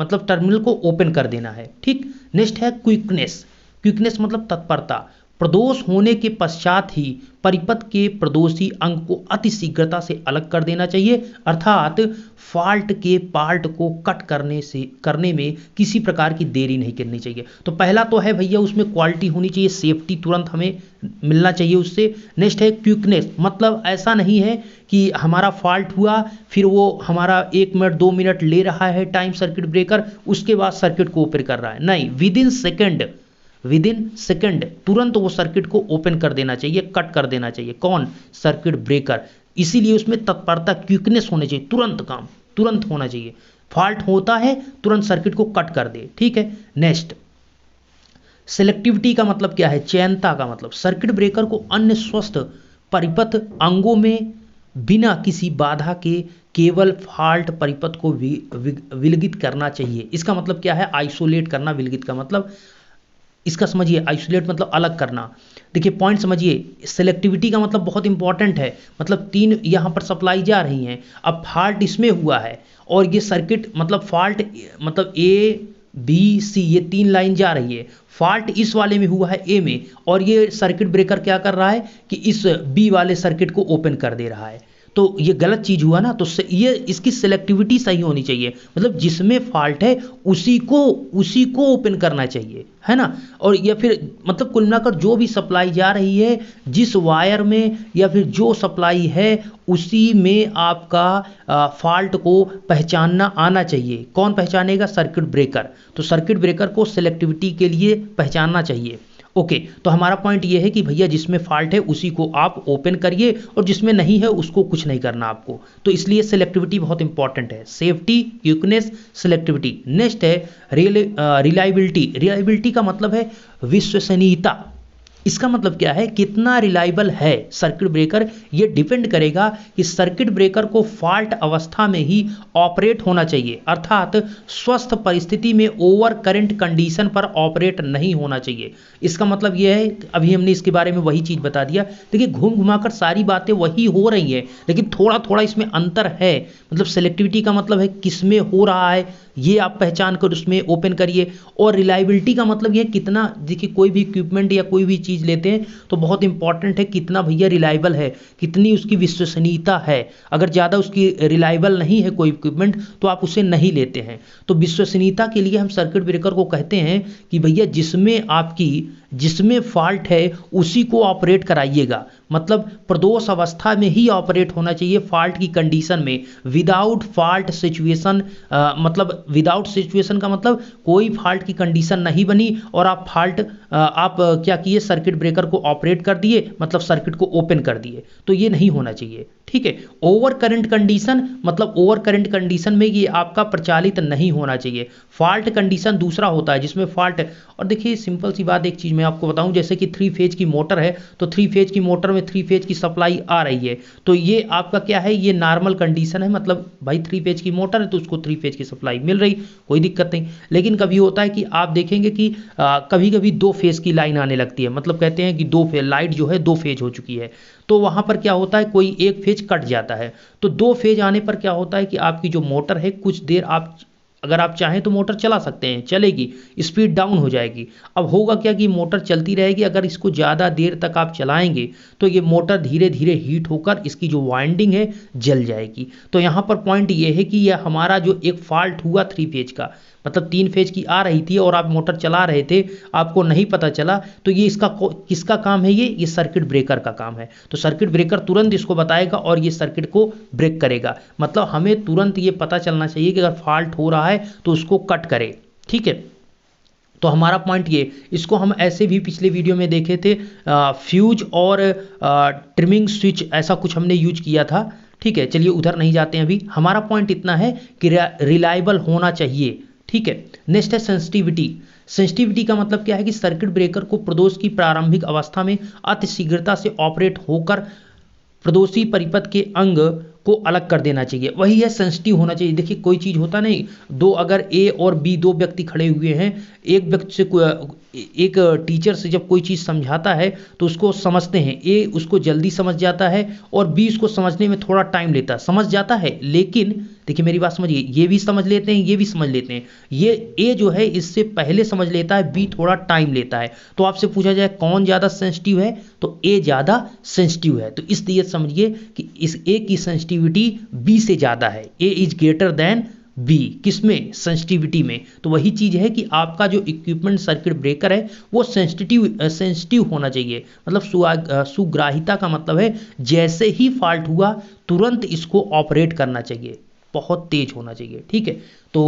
मतलब टर्मिनल को ओपन कर देना है। ठीक। नेक्स्ट है क्विकनेस। क्विकनेस मतलब तत्परता। प्रदोष होने के पश्चात ही परिपथ के प्रदोषी अंग को अति शीघ्रता से अलग कर देना चाहिए, अर्थात फॉल्ट के पार्ट को कट करने में किसी प्रकार की देरी नहीं करनी चाहिए। तो पहला तो है भैया उसमें क्वालिटी होनी चाहिए, सेफ्टी तुरंत हमें मिलना चाहिए उससे। नेक्स्ट है क्विकनेस, मतलब ऐसा नहीं है कि हमारा फॉल्ट हुआ फिर वो हमारा 1 मिनट 2 मिनट ले रहा है टाइम सर्किट ब्रेकर, उसके बाद सर्किट को ओपन कर रहा है। नहीं, विद इन सेकंड तुरंत वो सर्किट को ओपन कर देना चाहिए, कट कर देना चाहिए। कौन? Circuit breaker. इसीलिए उसमें तत्परता, क्विकनेस होनी चाहिए, तुरंत काम तुरंत होना चाहिए। फॉल्ट होता है तुरंत सर्किट को कट कर दे। ठीक है। नेक्स्ट, सिलेक्टिविटी का मतलब क्या है? चयनता का मतलब सर्किट ब्रेकर को अन्य स्वस्थ परिपथ अंगों में बिना किसी बाधा के केवल फॉल्ट परिपथ को विलगित करना चाहिए। इसका मतलब क्या है? आइसोलेट करना। विलगित का मतलब इसका समझिए, आइसोलेट मतलब अलग करना। देखिए पॉइंट समझिए, सेलेक्टिविटी का मतलब बहुत इंपॉर्टेंट है। मतलब 3 यहाँ पर सप्लाई जा रही हैं, अब फॉल्ट इसमें हुआ है और ये सर्किट मतलब फॉल्ट मतलब A B C ये 3 लाइन जा रही है, फॉल्ट इस वाले में हुआ है A में और ये सर्किट ब्रेकर क्या कर रहा है कि इस B वाले सर्किट को ओपन कर दे रहा है। तो ये गलत चीज हुआ ना। तो ये इसकी सिलेक्टिविटी सही होनी चाहिए, मतलब जिसमें फॉल्ट है उसी को ओपन करना चाहिए, है ना। और या फिर मतलब कुल मिलाकर जो भी सप्लाई जा रही है जिस वायर में या फिर जो सप्लाई है उसी में आपका फॉल्ट को पहचानना आना चाहिए। कौन पहचानेगा? Circuit breaker. तो सर्किट ब्रेकर को सिलेक्टिविटी के लिए पहचानना चाहिए। ओके, तो हमारा पॉइंट ये है कि भैया जिसमें फॉल्ट है उसी को आप ओपन करिए और जिसमें नहीं है उसको कुछ नहीं करना आपको। तो इसलिए सिलेक्टिविटी बहुत इंपॉर्टेंट है। Safety, quickness, selectivity. नेक्स्ट है रिलायबिलिटी। रिलायबिलिटी का मतलब है विश्वसनीयता। इसका मतलब क्या है? कितना रिलायबल है सर्किट ब्रेकर। ये डिपेंड करेगा कि सर्किट ब्रेकर को फॉल्ट अवस्था में ही ऑपरेट होना चाहिए, अर्थात स्वस्थ परिस्थिति में ओवर करंट कंडीशन पर ऑपरेट नहीं होना चाहिए। इसका मतलब यह है, अभी हमने इसके बारे में वही चीज बता दिया। देखिए घूम घुमाकर सारी बातें वही हो रही हैं, लेकिन थोड़ा थोड़ा इसमें अंतर है। मतलब सेलेक्टिविटी का मतलब है किसमें हो रहा है ये आप पहचान कर उसमें ओपन करिए, और रिलायबिलिटी का मतलब ये कितना, देखिए कोई भी इक्विपमेंट या कोई भी चीज़ लेते हैं तो बहुत इंपॉर्टेंट है कितना भैया रिलायबल है, कितनी उसकी विश्वसनीयता है। अगर ज़्यादा उसकी रिलायबल नहीं है कोई इक्विपमेंट तो आप उसे नहीं लेते हैं। तो विश्वसनीयता के लिए हम सर्किट ब्रेकर को कहते हैं कि भैया जिसमें फॉल्ट है उसी को ऑपरेट कराइएगा। मतलब प्रदोष अवस्था में ही ऑपरेट होना चाहिए फॉल्ट की कंडीशन में, विदाउट फॉल्ट सिचुएशन। मतलब विदाउट सिचुएशन का मतलब कोई फॉल्ट की कंडीशन नहीं बनी और आप क्या किए, सर्किट ब्रेकर को ऑपरेट कर दिए, मतलब सर्किट को ओपन कर दिए, तो ये नहीं होना चाहिए। ठीक है। ओवर करंट कंडीशन, मतलब ओवर करंट कंडीशन में ये आपका प्रचालित नहीं होना चाहिए। फॉल्ट कंडीशन दूसरा होता है जिसमें फॉल्ट, और देखिए सिंपल सी बात एक चीज मैं आपको बताऊं, जैसे कि 3 फेज की मोटर है, तो 3 फेज की मोटर में 3 फेज की सप्लाई आ रही है, तो ये आपका क्या है, ये नॉर्मल कंडीशन है, मतलब भाई 3 फेज की मोटर है तो उसको 3 फेज की सप्लाई मिल रही, कोई दिक्कत नहीं। लेकिन कभी होता है कि आप देखेंगे कि कभी कभी 2 फेज की लाइन आने लगती है, मतलब कहते हैं कि 2 फेज लाइट जो है 2 फेज हो चुकी है, तो वहां पर क्या होता है, कोई एक फेज कट जाता है, तो 2 फेज आने पर क्या होता है कि आपकी जो मोटर है कुछ देर आप अगर आप चाहें तो मोटर चला सकते हैं, चलेगी, स्पीड डाउन हो जाएगी। अब होगा क्या कि मोटर चलती रहेगी, अगर इसको ज़्यादा देर तक आप चलाएंगे तो ये मोटर धीरे धीरे हीट होकर इसकी जो वाइंडिंग है जल जाएगी। तो यहाँ पर पॉइंट ये है कि यह हमारा जो एक फॉल्ट हुआ 3 फेज का, मतलब 3 फेज की आ रही थी और आप मोटर चला रहे थे, आपको नहीं पता चला, तो ये किसका काम है, ये सर्किट ब्रेकर का काम है। तो सर्किट ब्रेकर तुरंत इसको बताएगा और ये सर्किट को ब्रेक करेगा। मतलब हमें तुरंत ये पता चलना चाहिए कि अगर फॉल्ट हो रहा है तो उसको कट करे। ठीक है। तो हमारा पॉइंट ये, इसको हम ऐसे भी पिछले वीडियो में देखे थे, फ्यूज और ट्रिमिंग स्विच ऐसा कुछ हमने यूज किया था। ठीक है, चलिए उधर नहीं जाते हैं अभी। हमारा पॉइंट इतना है कि रिलायबल होना चाहिए। ठीक है। नेक्स्ट है सेंसिटिविटी। सेंसिटिविटी का मतलब क्या है कि सर्किट ब्रेकर को प्रदोष की प्रारंभिक अवस्था में अति शीघ्रता से ऑपरेट होकर प्रदोषी परिपथ के अंग को अलग कर देना चाहिए, वही है सेंसिटिव होना चाहिए। देखिए कोई चीज़ होता नहीं, दो अगर ए और बी 2 व्यक्ति खड़े हुए हैं, एक व्यक्ति से एक टीचर से जब कोई चीज़ समझाता है तो उसको समझते हैं, ए उसको जल्दी समझ जाता है और बी उसको समझने में थोड़ा टाइम लेता है, समझ जाता है, लेकिन देखिए मेरी बात समझिए, ये भी समझ लेते हैं, ये भी समझ लेते हैं, ये ए जो है इससे पहले समझ लेता है, बी थोड़ा टाइम लेता है। तो आपसे पूछा जाए कौन ज़्यादा सेंसिटिव है, तो ए ज़्यादा सेंसिटिव है। तो इसलिए समझिए कि इस ए की सेंसिटिविटी बी से ज़्यादा है, ए इज ग्रेटर देन बी, किसमें, सेंसिटिविटी में। तो वही चीज़ है कि आपका जो इक्विपमेंट सर्किट ब्रेकर है वो सेंसिटिव होना चाहिए। मतलब सुग्राहिता का मतलब है जैसे ही फॉल्ट हुआ तुरंत इसको ऑपरेट करना चाहिए, बहुत तेज होना चाहिए। ठीक है। तो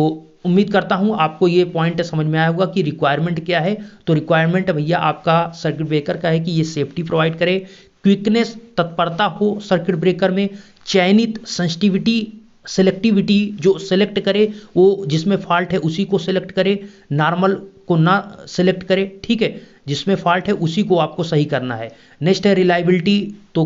उम्मीद करता हूं आपको ये पॉइंट समझ में आया होगा कि रिक्वायरमेंट क्या है। तो रिक्वायरमेंट भैया आपका सर्किट ब्रेकर का है कि ये सेफ्टी प्रोवाइड करे, क्विकनेस, तत्परता हो सर्किट ब्रेकर में, चयनित, सेंसिटिविटी, सेलेक्टिविटी, जो सेलेक्ट करे वो जिसमें फॉल्ट है उसी को सेलेक्ट करे, नॉर्मल को ना सेलेक्ट करे। ठीक है, जिसमें फॉल्ट है उसी को आपको सही करना है। नेक्स्ट है रिलायबिलिटी। तो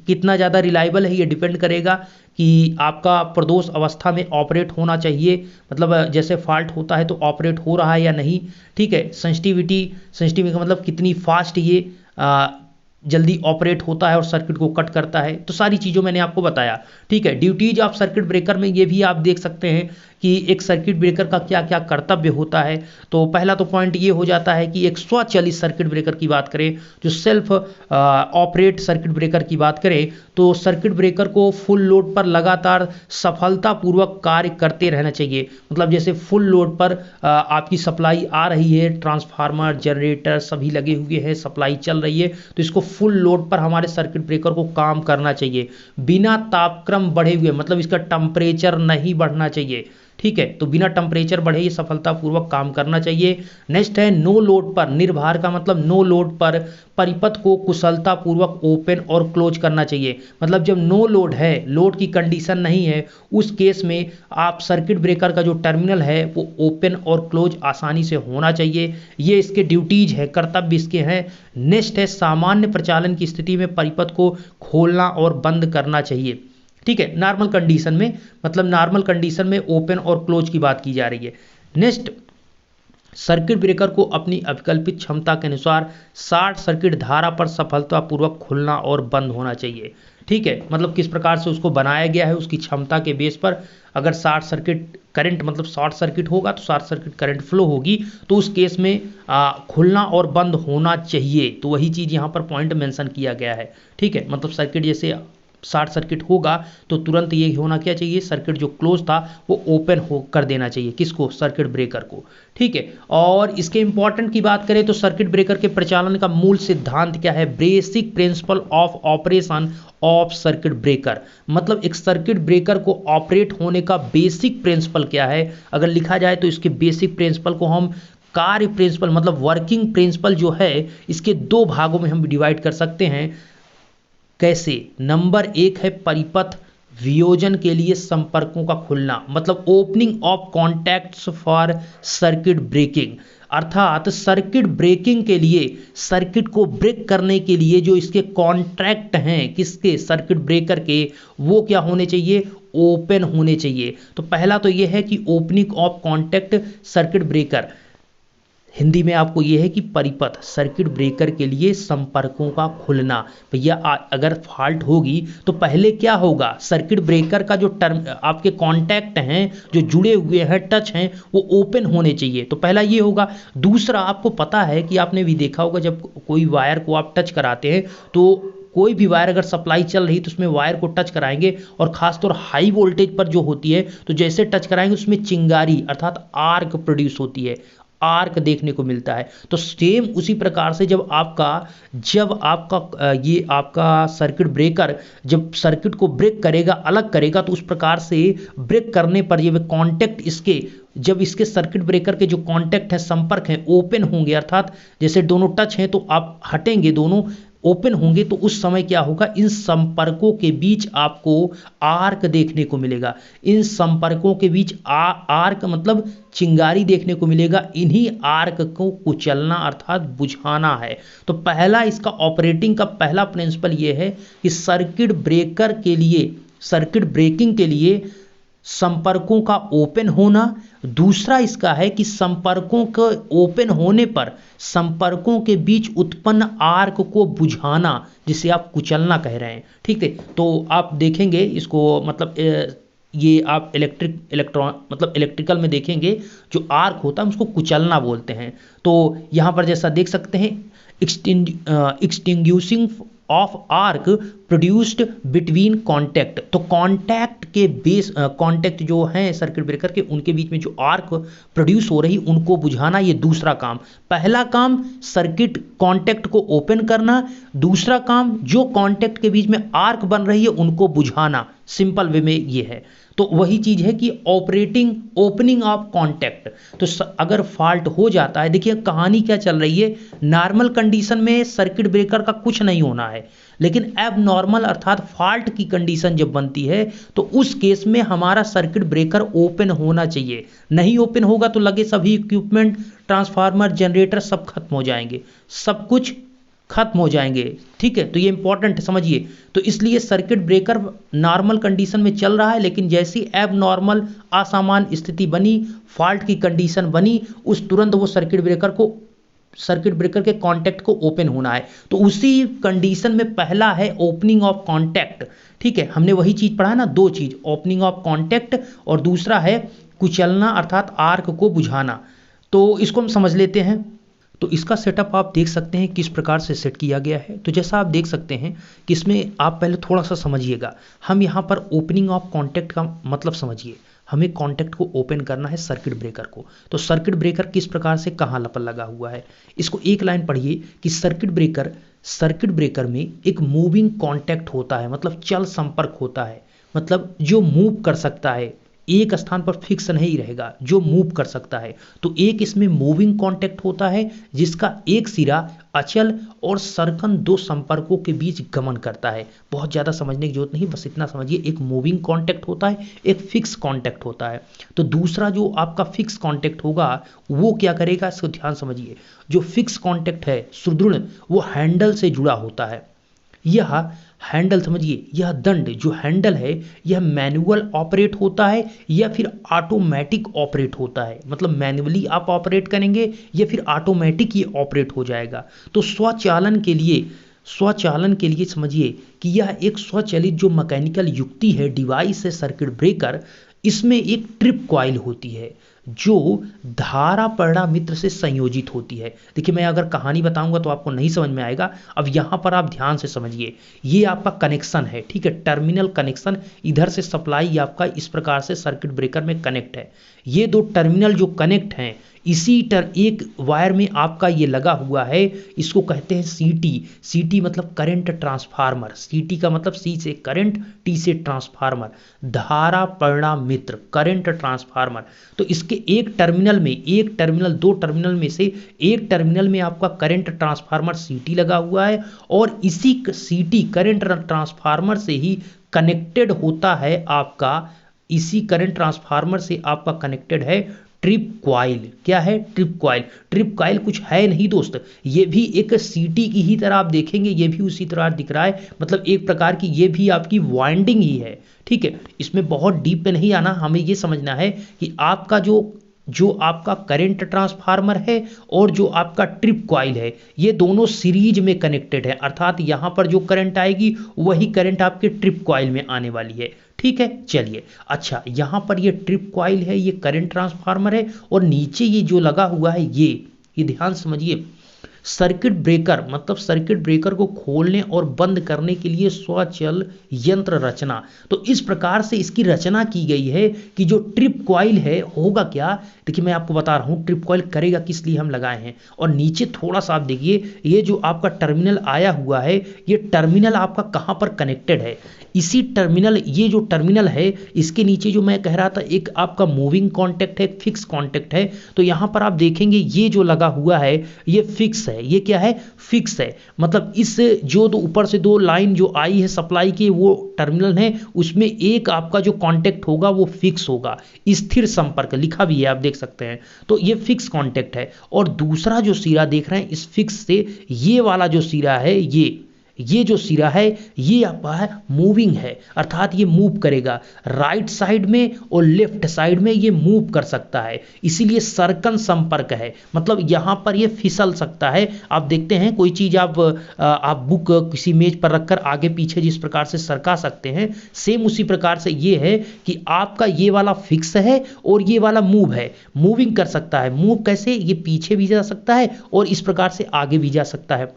कितना ज़्यादा रिलायबल है ये डिपेंड करेगा कि आपका प्रदोष अवस्था में ऑपरेट होना चाहिए, मतलब जैसे फॉल्ट होता है तो ऑपरेट हो रहा है या नहीं। ठीक है। सेंसिटिविटी का मतलब कितनी फास्ट ये जल्दी ऑपरेट होता है और सर्किट को कट करता है। तो सारी चीज़ों मैंने आपको बताया। ठीक है। ड्यूटीज ऑफ सर्किट ब्रेकर में ये भी आप देख सकते हैं कि एक सर्किट ब्रेकर का क्या क्या कर्तव्य होता है। तो पहला तो पॉइंट ये हो जाता है कि एक स्वचालित सर्किट ब्रेकर की बात करें, जो सेल्फ ऑपरेट सर्किट ब्रेकर की बात करें, तो सर्किट ब्रेकर को फुल लोड पर लगातार सफलतापूर्वक कार्य करते रहना चाहिए। मतलब जैसे फुल लोड पर आपकी सप्लाई आ रही है, ट्रांसफार्मर, जनरेटर सभी लगे हुए हैं, सप्लाई चल रही है, तो इसको फुल लोड पर हमारे सर्किट ब्रेकर को काम करना चाहिए, बिना तापक्रम बढ़े हुए, मतलब इसका टेम्परेचर नहीं बढ़ना चाहिए। ठीक है। तो बिना टेम्परेचर बढ़े ये सफलतापूर्वक काम करना चाहिए। नेक्स्ट है नो लोड पर, निर्भर का मतलब नो लोड पर परिपथ को कुशलतापूर्वक ओपन और क्लोज करना चाहिए। मतलब जब नो लोड है, लोड की कंडीशन नहीं है, उस केस में आप सर्किट ब्रेकर का जो टर्मिनल है वो ओपन और क्लोज आसानी से होना चाहिए। ये इसके ड्यूटीज है, कर्तव्य इसके हैं। नेक्स्ट है सामान्य प्रचालन की स्थिति में परिपथ को खोलना और बंद करना चाहिए। ठीक है। नॉर्मल कंडीशन में, मतलब नॉर्मल कंडीशन में ओपन और क्लोज की बात की जा रही है। नेक्स्ट, सर्किट ब्रेकर को अपनी अभिकल्पित क्षमता के अनुसार शॉर्ट सर्किट धारा पर सफलतापूर्वक खुलना और बंद होना चाहिए। ठीक है। मतलब किस प्रकार से उसको बनाया गया है, उसकी क्षमता के बेस पर अगर शॉर्ट सर्किट करंट, मतलब शॉर्ट सर्किट होगा तो शॉर्ट सर्किट करंट फ्लो होगी, तो उस केस में खुलना और बंद होना चाहिए। तो वही चीज़ यहाँ पर पॉइंट मेंशन किया गया है। ठीक है। मतलब सर्किट जैसे शॉर्ट सर्किट होगा तो तुरंत ये होना क्या चाहिए, सर्किट जो क्लोज था वो ओपन हो कर देना चाहिए, किसको, सर्किट ब्रेकर को। ठीक है, और इसके इंपॉर्टेंट की बात करें तो सर्किट ब्रेकर के प्रचालन का मूल सिद्धांत क्या है, basic principle of operation of circuit breaker. मतलब एक सर्किट ब्रेकर को ऑपरेट होने का बेसिक प्रिंसिपल क्या है, अगर लिखा जाए तो इसके बेसिक प्रिंसिपल को हम कार्य प्रिंसिपल मतलब वर्किंग प्रिंसिपल जो है इसके दो भागों में हम डिवाइड कर सकते हैं। कैसे, नंबर एक है परिपथ वियोजन के लिए संपर्कों का खुलना, मतलब opening of contacts for circuit breaking, अर्थात सर्किट ब्रेकिंग के लिए, सर्किट को ब्रेक करने के लिए जो इसके कॉन्ट्रैक्ट हैं किसके, सर्किट ब्रेकर के, वो क्या होने चाहिए, ओपन होने चाहिए। तो पहला तो ये है कि opening of contact circuit breaker, Hindi में आपको यह है कि परिपथ सर्किट ब्रेकर के लिए संपर्कों का खुलना। भैया अगर फॉल्ट होगी तो पहले क्या होगा, सर्किट ब्रेकर का जो टर्म आपके कांटेक्ट हैं जो जुड़े हुए हैं, टच हैं, वो ओपन होने चाहिए। तो पहला ये होगा। दूसरा, आपको पता है कि आपने भी देखा होगा जब कोई वायर को आप टच कराते हैं तो कोई भी वायर अगर सप्लाई चल रही तो उसमें वायर को टच कराएंगे और खासतौर हाई वोल्टेज पर जो होती है तो जैसे टच कराएंगे उसमें चिंगारी अर्थात आर्क प्रोड्यूस होती है, आर्क देखने को मिलता है। तो सेम उसी प्रकार से जब आपका ये आपका सर्किट ब्रेकर जब सर्किट को ब्रेक करेगा, अलग करेगा, तो उस प्रकार से ब्रेक करने पर ये कॉन्टैक्ट इसके, जब इसके सर्किट ब्रेकर के जो कॉन्टैक्ट है, संपर्क हैं, ओपन होंगे, अर्थात जैसे दोनों टच हैं तो आप हटेंगे, दोनों ओपन होंगे, तो उस समय क्या होगा, इन संपर्कों के बीच आपको आर्क देखने को मिलेगा। इन संपर्कों के बीच आर्क मतलब चिंगारी देखने को मिलेगा। इन्हीं आर्क को कुचलना अर्थात बुझाना है। तो पहला इसका ऑपरेटिंग का पहला प्रिंसिपल ये है कि सर्किट ब्रेकर के लिए, सर्किट ब्रेकिंग के लिए संपर्कों का ओपन होना। दूसरा इसका है कि संपर्कों के ओपन होने पर संपर्कों के बीच उत्पन्न आर्क को बुझाना, जिसे आप कुचलना कह रहे हैं। ठीक है, तो आप देखेंगे इसको, मतलब ये आप इलेक्ट्रिकल में देखेंगे जो आर्क होता है उसको कुचलना बोलते हैं। तो यहाँ पर जैसा देख सकते हैं, extinguishing of arc produced between contact. तो कॉन्टैक्ट के बेस, कॉन्टैक्ट जो हैं सर्किट ब्रेकर के, उनके बीच में जो आर्क प्रोड्यूस हो रही उनको बुझाना, ये दूसरा काम। पहला काम सर्किट कॉन्टैक्ट को ओपन करना, दूसरा काम जो कॉन्टैक्ट के बीच में आर्क बन रही है उनको बुझाना। सिंपल वे में ये है। तो वही चीज है कि ओपनिंग ऑफ कॉन्टैक्ट। तो अगर फॉल्ट हो जाता है, देखिए कहानी क्या चल रही है, नॉर्मल कंडीशन में सर्किट ब्रेकर का कुछ नहीं होना है, लेकिन एब नॉर्मल अर्थात फॉल्ट की कंडीशन जब बनती है तो उस केस में हमारा सर्किट ब्रेकर ओपन होना चाहिए। नहीं ओपन होगा तो लगे सभी इक्विपमेंट, ट्रांसफार्मर, जनरेटर सब खत्म हो जाएंगे, सब कुछ खत्म हो जाएंगे। ठीक है, तो ये इंपॉर्टेंट समझिए। तो इसलिए सर्किट ब्रेकर नॉर्मल कंडीशन में चल रहा है, लेकिन जैसी एब नॉर्मल असामान्य स्थिति बनी, फॉल्ट की कंडीशन बनी, उस तुरंत वो सर्किट ब्रेकर के कॉन्टैक्ट को ओपन होना है। तो उसी कंडीशन में पहला है ओपनिंग ऑफ कॉन्टैक्ट। ठीक है, हमने वही चीज पढ़ा ना, दो चीज, ओपनिंग ऑफ कॉन्टैक्ट और दूसरा है कुचलना अर्थात आर्क को बुझाना। तो इसको हम समझ लेते हैं। तो इसका सेटअप आप देख सकते हैं किस प्रकार से सेट किया गया है। तो जैसा आप देख सकते हैं कि इसमें आप पहले थोड़ा सा समझिएगा। हम यहाँ पर ओपनिंग ऑफ कॉन्टैक्ट का मतलब समझिए, हमें कॉन्टैक्ट को ओपन करना है सर्किट ब्रेकर को। तो सर्किट ब्रेकर किस प्रकार से कहाँ लगा हुआ है, इसको एक लाइन पढ़िए कि सर्किट ब्रेकर में एक मूविंग कॉन्टैक्ट होता है, मतलब चल संपर्क होता है, मतलब जो मूव कर सकता है, एक स्थान पर फिक्स नहीं रहेगा, जो मूव कर सकता है। तो एक इसमें मूविंग कॉन्टैक्ट होता है जिसका एक सिरा अचल और सर्कन दो संपर्कों के बीच गमन करता है। बहुत ज़्यादा समझने की जरूरत नहीं, बस इतना समझिए, एक मूविंग कॉन्टैक्ट होता है, एक फिक्स कॉन्टैक्ट होता है। तो दूसरा जो आपका फिक्स कॉन्टैक्ट होगा वो क्या करेगा, इसको ध्यान समझिए। जो फिक्स कॉन्टैक्ट है सुदृढ़, वो हैंडल से जुड़ा होता है। यह हैंडल समझिए, यह दंड जो हैंडल है यह मैनुअल ऑपरेट होता है या फिर ऑटोमेटिक ऑपरेट होता है, मतलब मैनुअली आप ऑपरेट करेंगे या फिर ऑटोमेटिक ये ऑपरेट हो जाएगा। तो स्वचालन के लिए समझिए कि यह एक स्वचालित जो मैकेनिकल युक्ति है, डिवाइस है सर्किट ब्रेकर, इसमें एक ट्रिप कॉइल होती है जो धारा परिणामित्र से संयोजित होती है। देखिए मैं अगर कहानी बताऊंगा तो आपको नहीं समझ में आएगा। अब यहाँ पर आप ध्यान से समझिए, ये आपका कनेक्शन है, ठीक है, टर्मिनल कनेक्शन। इधर से सप्लाई आपका इस प्रकार से सर्किट ब्रेकर में कनेक्ट है। ये दो टर्मिनल जो कनेक्ट हैं, इसी एक वायर में आपका ये लगा हुआ है, इसको कहते हैं सीटी। सीटी मतलब करंट ट्रांसफार्मर। सीटी का मतलब सी से करंट, टी से ट्रांसफार्मर, धारा परिणामित्र, करंट ट्रांसफार्मर। तो इसके एक टर्मिनल में, एक टर्मिनल, दो टर्मिनल में से एक टर्मिनल में आपका करंट ट्रांसफार्मर सीटी लगा हुआ है, और इसी सीटी करंट ट्रांसफार्मर से ही कनेक्टेड होता है आपका, इसी करंट ट्रांसफार्मर से आपका कनेक्टेड है ट्रिप कॉइल। क्या है? Trip coil. ट्रिप कॉइल कुछ है नहीं दोस्त, ये भी एक सीटी की ही तरह आप देखेंगे, ये भी उसी तरह दिख रहा है, मतलब एक प्रकार की ये भी आपकी वाइंडिंग ही है, ठीक है। इसमें बहुत डीप पे नहीं आना, हमें ये समझना है कि आपका जो आपका करंट ट्रांसफार्मर है और जो आपका ट्रिप कॉइल है, ये दोनों सीरीज में कनेक्टेड है, अर्थात यहां पर जो करंट आएगी वही करंट आपके ट्रिप कॉइल में आने वाली है, ठीक है। चलिए, अच्छा, यहां पर ये ट्रिप कॉइल है, ये करंट ट्रांसफार्मर है, और नीचे ये जो लगा हुआ है ये ध्यान समझिए, सर्किट ब्रेकर, मतलब सर्किट ब्रेकर को खोलने और बंद करने के लिए स्वचल यंत्र रचना। तो इस प्रकार से इसकी रचना की गई है कि जो ट्रिप कॉइल है होगा क्या, देखिए मैं आपको बता रहा हूं ट्रिप कॉइल करेगा किस लिए हम लगाए हैं। और नीचे थोड़ा सा आप देखिए, ये जो आपका टर्मिनल आया हुआ है, ये टर्मिनल आपका कहां पर कनेक्टेड है, इसी टर्मिनल, ये जो टर्मिनल है इसके नीचे जो मैं कह रहा था, एक आपका मूविंग कॉन्टेक्ट है, फिक्स कॉन्टेक्ट है। तो यहां पर आप देखेंगे ये जो लगा हुआ है ये फिक्स है, ये क्या है? फिक्स है। मतलब इस जो दो ऊपर से दो लाइन जो आई है सप्लाई की, वो टर्मिनल है, उसमें एक आपका जो कॉन्टेक्ट होगा वो फिक्स होगा, स्थिर संपर्क लिखा भी है, आप देख सकते हैं। तो ये फिक्स कॉन्टेक्ट है। और दूसरा जो सिरा देख रहे हैं इस फिक्स से, ये वाला जो सिरा है, ये जो सिरा है ये आपका है मूविंग है, अर्थात ये मूव करेगा राइट साइड में और लेफ्ट साइड में, ये मूव कर सकता है, इसीलिए सर्कन संपर्क है, मतलब यहां पर ये फिसल सकता है। आप देखते हैं कोई चीज आप बुक किसी मेज पर रखकर आगे पीछे जिस प्रकार से सरका सकते हैं, सेम उसी प्रकार से ये है कि आपका ये वाला फिक्स है और ये वाला मूव है, मूविंग कर सकता है। मूव कैसे? ये पीछे भी जा सकता है और इस प्रकार से आगे भी जा सकता है।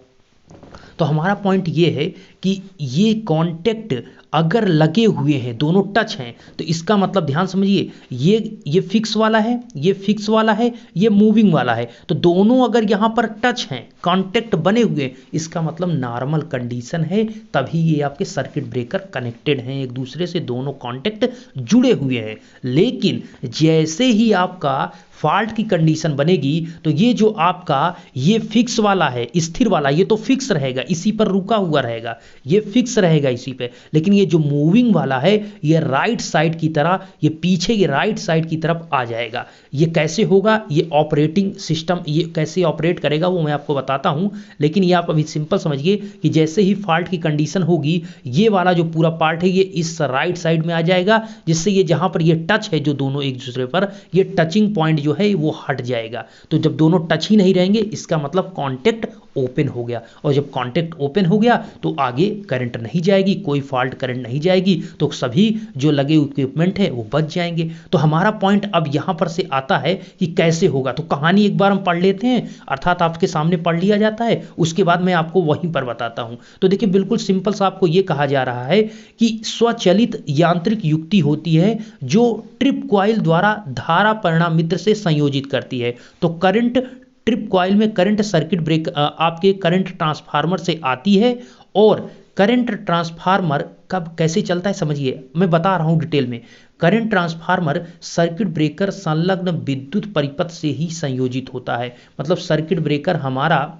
तो हमारा पॉइंट ये है कि ये कॉन्टेक्ट अगर लगे हुए हैं, दोनों टच हैं, तो इसका मतलब ध्यान समझिए, ये फिक्स वाला है, ये फिक्स वाला है, ये मूविंग वाला है, तो दोनों अगर यहां पर टच हैं, कांटेक्ट बने हुए, इसका मतलब नॉर्मल कंडीशन है, तभी ये आपके सर्किट ब्रेकर कनेक्टेड हैं एक दूसरे से, दोनों कांटेक्ट जुड़े हुए हैं। लेकिन जैसे ही आपका फॉल्ट की कंडीशन बनेगी, तो ये जो आपका ये फिक्स वाला है, स्थिर वाला, ये तो फिक्स रहेगा, इसी पर रुका हुआ रहेगा, ये फिक्स रहेगा इसी पे। लेकिन ये जो मूविंग वाला है, ये राइट साइड की तरह, ये पीछे ये राइट साइड की तरफ आ जाएगा। ये कैसे होगा? ये ऑपरेटिंग सिस्टम ये कैसे ऑपरेट करेगा वो मैं आपको बताता हूं, लेकिन ये आप अभी सिंपल समझिए कि जैसे ही फॉल्ट की कंडीशन होगी, ये वाला जो पूरा पार्ट है ये इस राइट साइड में आ जाएगा, जिससे ये जहां पर ये टच है जो दोनों एक दूसरे पर, ये टचिंग पॉइंट जो है वो हट जाएगा। तो जब दोनों टच ही नहीं रहेंगे, इसका मतलब कॉन्टेक्ट ओपन हो गया, और जब कॉन्टेक्ट ओपन हो गया तो आगे करंट नहीं जाएगी, कोई फॉल्ट करंट नहीं जाएगी, तो सभी जो लगे इक्विपमेंट है वो बच जाएंगे। तो हमारा पॉइंट अब यहां पर से आता है कि कैसे होगा। तो कहानी एक बार हम पढ़ लेते हैं, अर्थात आपके सामने पढ़ लिया जाता है, उसके बाद मैं आपको वहीं पर बताता हूं। तो देखिए बिल्कुल सिंपल सा आपको यह कहा जा रहा है कि स्वचालित यांत्रिक युक्ति होती है जो ट्रिप कॉइल द्वारा धारा परिणामित्र से संयोजित करती है। तो करंट ट्रिप कॉइल में करंट सर्किट ब्रेक आपके करंट ट्रांसफार्मर से आती है, और करंट ट्रांसफार्मर कब कैसे चलता है समझिए, मैं बता रहा हूं डिटेल में। करंट ट्रांसफार्मर सर्किट ब्रेकर संलग्न विद्युत परिपथ से ही संयोजित होता है। मतलब सर्किट ब्रेकर हमारा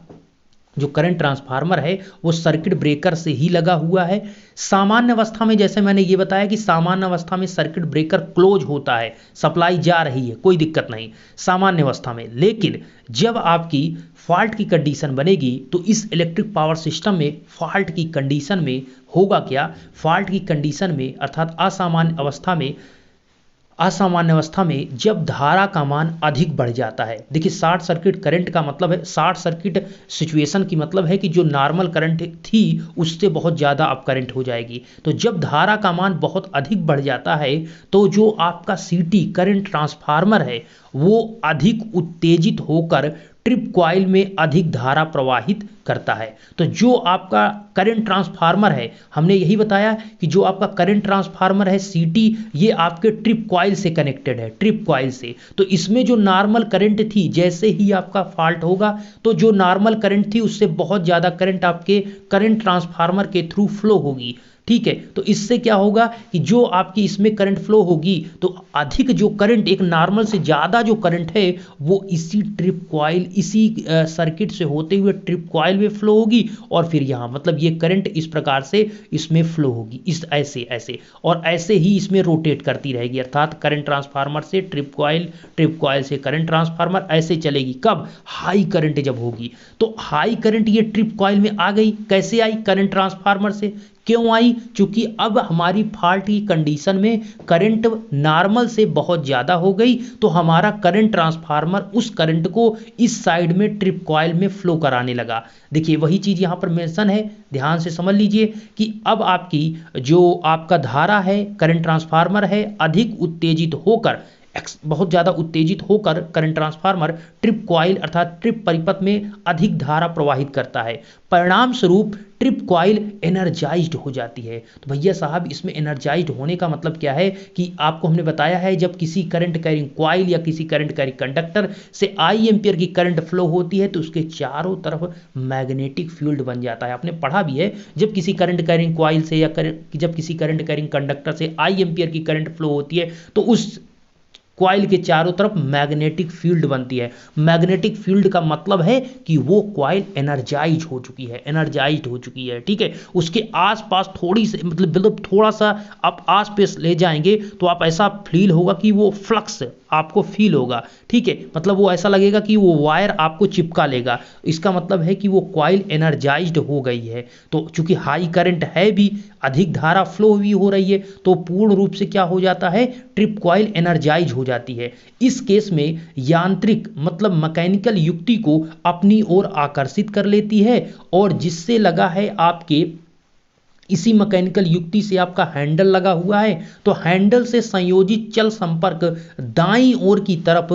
जो करंट ट्रांसफार्मर है वो सर्किट ब्रेकर से ही लगा हुआ है। सामान्य अवस्था में जैसे मैंने ये बताया कि सामान्य अवस्था में सर्किट ब्रेकर क्लोज होता है, सप्लाई जा रही है, कोई दिक्कत नहीं सामान्य अवस्था में। लेकिन जब आपकी फॉल्ट की कंडीशन बनेगी, तो इस इलेक्ट्रिक पावर सिस्टम में फॉल्ट की कंडीशन में होगा क्या? फॉल्ट की कंडीशन में, अर्थात असामान्य अवस्था में, असामान्य अवस्था में जब धारा का मान अधिक बढ़ जाता है। देखिए शॉर्ट सर्किट करंट का मतलब है, शॉर्ट सर्किट सिचुएशन की मतलब है कि जो नॉर्मल करंट थी उससे बहुत ज़्यादा अब करंट हो जाएगी। तो जब धारा का मान बहुत अधिक बढ़ जाता है तो जो आपका सीटी करंट ट्रांसफार्मर है वो अधिक उत्तेजित होकर ट्रिप कॉइल में अधिक धारा प्रवाहित करता है। तो जो आपका करंट ट्रांसफार्मर है, हमने यही बताया कि जो आपका करंट ट्रांसफार्मर है सीटी, ये आपके ट्रिप कॉइल से कनेक्टेड है, ट्रिप कॉइल से। तो इसमें जो नॉर्मल करंट थी, जैसे ही आपका फॉल्ट होगा तो जो नॉर्मल करंट थी उससे बहुत ज़्यादा करंट आपके करंट ट्रांसफार्मर के थ्रू फ्लो होगी। ठीक है, तो इससे क्या होगा कि जो आपकी इसमें करंट फ्लो होगी तो अधिक जो करंट, एक नॉर्मल से ज़्यादा जो करंट है वो इसी ट्रिप कॉइल, इसी सर्किट से होते हुए ट्रिप कॉइल में फ्लो होगी और फिर यहाँ मतलब ये करंट इस प्रकार से इसमें फ्लो होगी, इस ऐसे ऐसे और ऐसे ही इसमें रोटेट करती रहेगी। अर्थात करंट ट्रांसफार्मर से ट्रिप कॉइल, ट्रिप कॉइल से करंट ट्रांसफार्मर, ऐसे चलेगी। कब? हाई करंट जब होगी। तो हाई करंट ये ट्रिप कॉइल में आ गई। कैसे आई? करंट ट्रांसफार्मर से। क्यों आई? क्योंकि अब हमारी फॉल्ट की कंडीशन में करंट नॉर्मल से बहुत ज़्यादा हो गई तो हमारा करंट ट्रांसफार्मर उस करंट को इस साइड में ट्रिप कॉइल में फ्लो कराने लगा। देखिए वही चीज़ यहाँ पर मेंशन है, ध्यान से समझ लीजिए कि अब आपकी जो आपका धारा है, करंट ट्रांसफार्मर है, अधिक उत्तेजित होकर, बहुत ज़्यादा उत्तेजित होकर करंट ट्रांसफार्मर ट्रिप कॉइल अर्थात ट्रिप परिपथ में अधिक धारा प्रवाहित करता है। परिणाम स्वरूप ट्रिप कॉइल एनर्जाइज्ड हो जाती है। तो भैया साहब इसमें एनर्जाइज्ड होने का मतलब क्या है कि आपको हमने बताया है जब किसी करंट कैरिंग कॉइल या किसी करंट कैरिंग कंडक्टर से आई एम्पियर की करंट फ्लो होती है तो उसके चारों तरफ मैग्नेटिक फील्ड बन जाता है। आपने पढ़ा भी है, जब किसी करंट कैरिंग कॉइल से या जब किसी करंट कैरिंग कंडक्टर से आई एम्पियर की करंट फ्लो होती है तो उस कॉइल के चारों तरफ मैग्नेटिक फील्ड बनती है। मैग्नेटिक फील्ड का मतलब है कि वो कॉइल एनर्जाइज हो चुकी है, एनर्जाइज्ड हो चुकी है। ठीक है, उसके आसपास थोड़ी सी मतलब थोड़ा सा आप आस पास ले जाएंगे तो आप ऐसा फील होगा कि वो फ्लक्स आपको फील होगा। ठीक है, मतलब वो ऐसा लगेगा कि वो वायर आपको चिपका लेगा। इसका मतलब है कि वो कॉइल एनर्जाइज्ड हो गई है। तो चूंकि हाई करंट है भी, अधिक धारा फ्लो भी हो रही है तो पूर्ण रूप से क्या हो जाता है, ट्रिप कॉइल एनर्जाइज हो जाती है। इस केस में यांत्रिक मतलब मैकेनिकल युक्ति को अपनी ओर आकर्षित कर लेती है और जिससे लगा है आपके इसी मैकेनिकल युक्ति से आपका हैंडल लगा हुआ है तो हैंडल से संयोजित चल संपर्क दाईं ओर की तरफ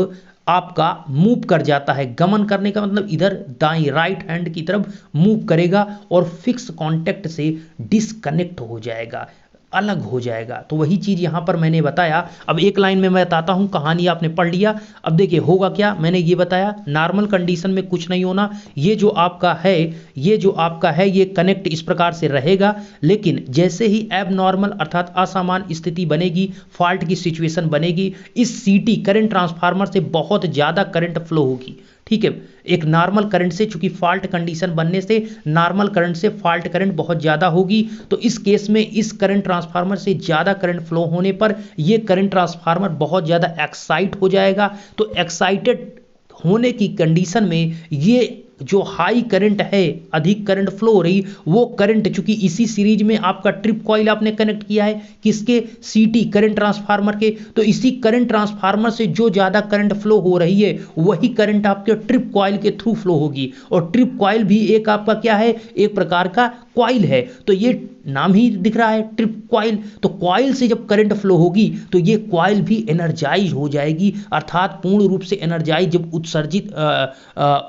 आपका मूव कर जाता है। गमन करने का मतलब इधर दाईं राइट हैंड की तरफ मूव करेगा और फिक्स कांटेक्ट से डिस्कनेक्ट हो जाएगा, अलग हो जाएगा। तो वही चीज़ यहाँ पर मैंने बताया। अब एक लाइन में मैं बताता हूँ, कहानी आपने पढ़ लिया। अब देखिए होगा क्या, मैंने ये बताया नॉर्मल कंडीशन में कुछ नहीं होना, ये जो आपका है ये कनेक्ट इस प्रकार से रहेगा। लेकिन जैसे ही एब नॉर्मल अर्थात असामान्य स्थिति बनेगी, फॉल्ट की सिचुएशन बनेगी, इस सीटी करंट ट्रांसफार्मर से बहुत ज़्यादा करंट फ्लो होगी। ठीक है, एक नॉर्मल करंट से, चूंकि फॉल्ट कंडीशन बनने से नॉर्मल करंट से फॉल्ट करंट बहुत ज़्यादा होगी तो इस केस में इस करंट ट्रांसफार्मर से ज़्यादा करंट फ्लो होने पर ये करंट ट्रांसफार्मर बहुत ज़्यादा एक्साइट हो जाएगा। तो एक्साइटेड होने की कंडीशन में ये जो हाई करंट है, अधिक करंट फ्लो हो रही, वो करंट चूंकि इसी सीरीज में आपका ट्रिप कॉइल आपने कनेक्ट किया है किसके, सीटी करंट ट्रांसफार्मर के, तो इसी करंट ट्रांसफार्मर से जो ज़्यादा करंट फ्लो हो रही है वही करंट आपके ट्रिप कॉइल के थ्रू फ्लो होगी। और ट्रिप कॉइल भी एक आपका क्या है, एक प्रकार का कॉइल है। तो ये नाम ही दिख रहा है ट्रिप कॉइल। तो कॉइल से जब करंट फ्लो होगी तो ये कॉइल भी एनर्जाइज हो जाएगी, अर्थात पूर्ण रूप से एनर्जाइज जब उत्सर्जित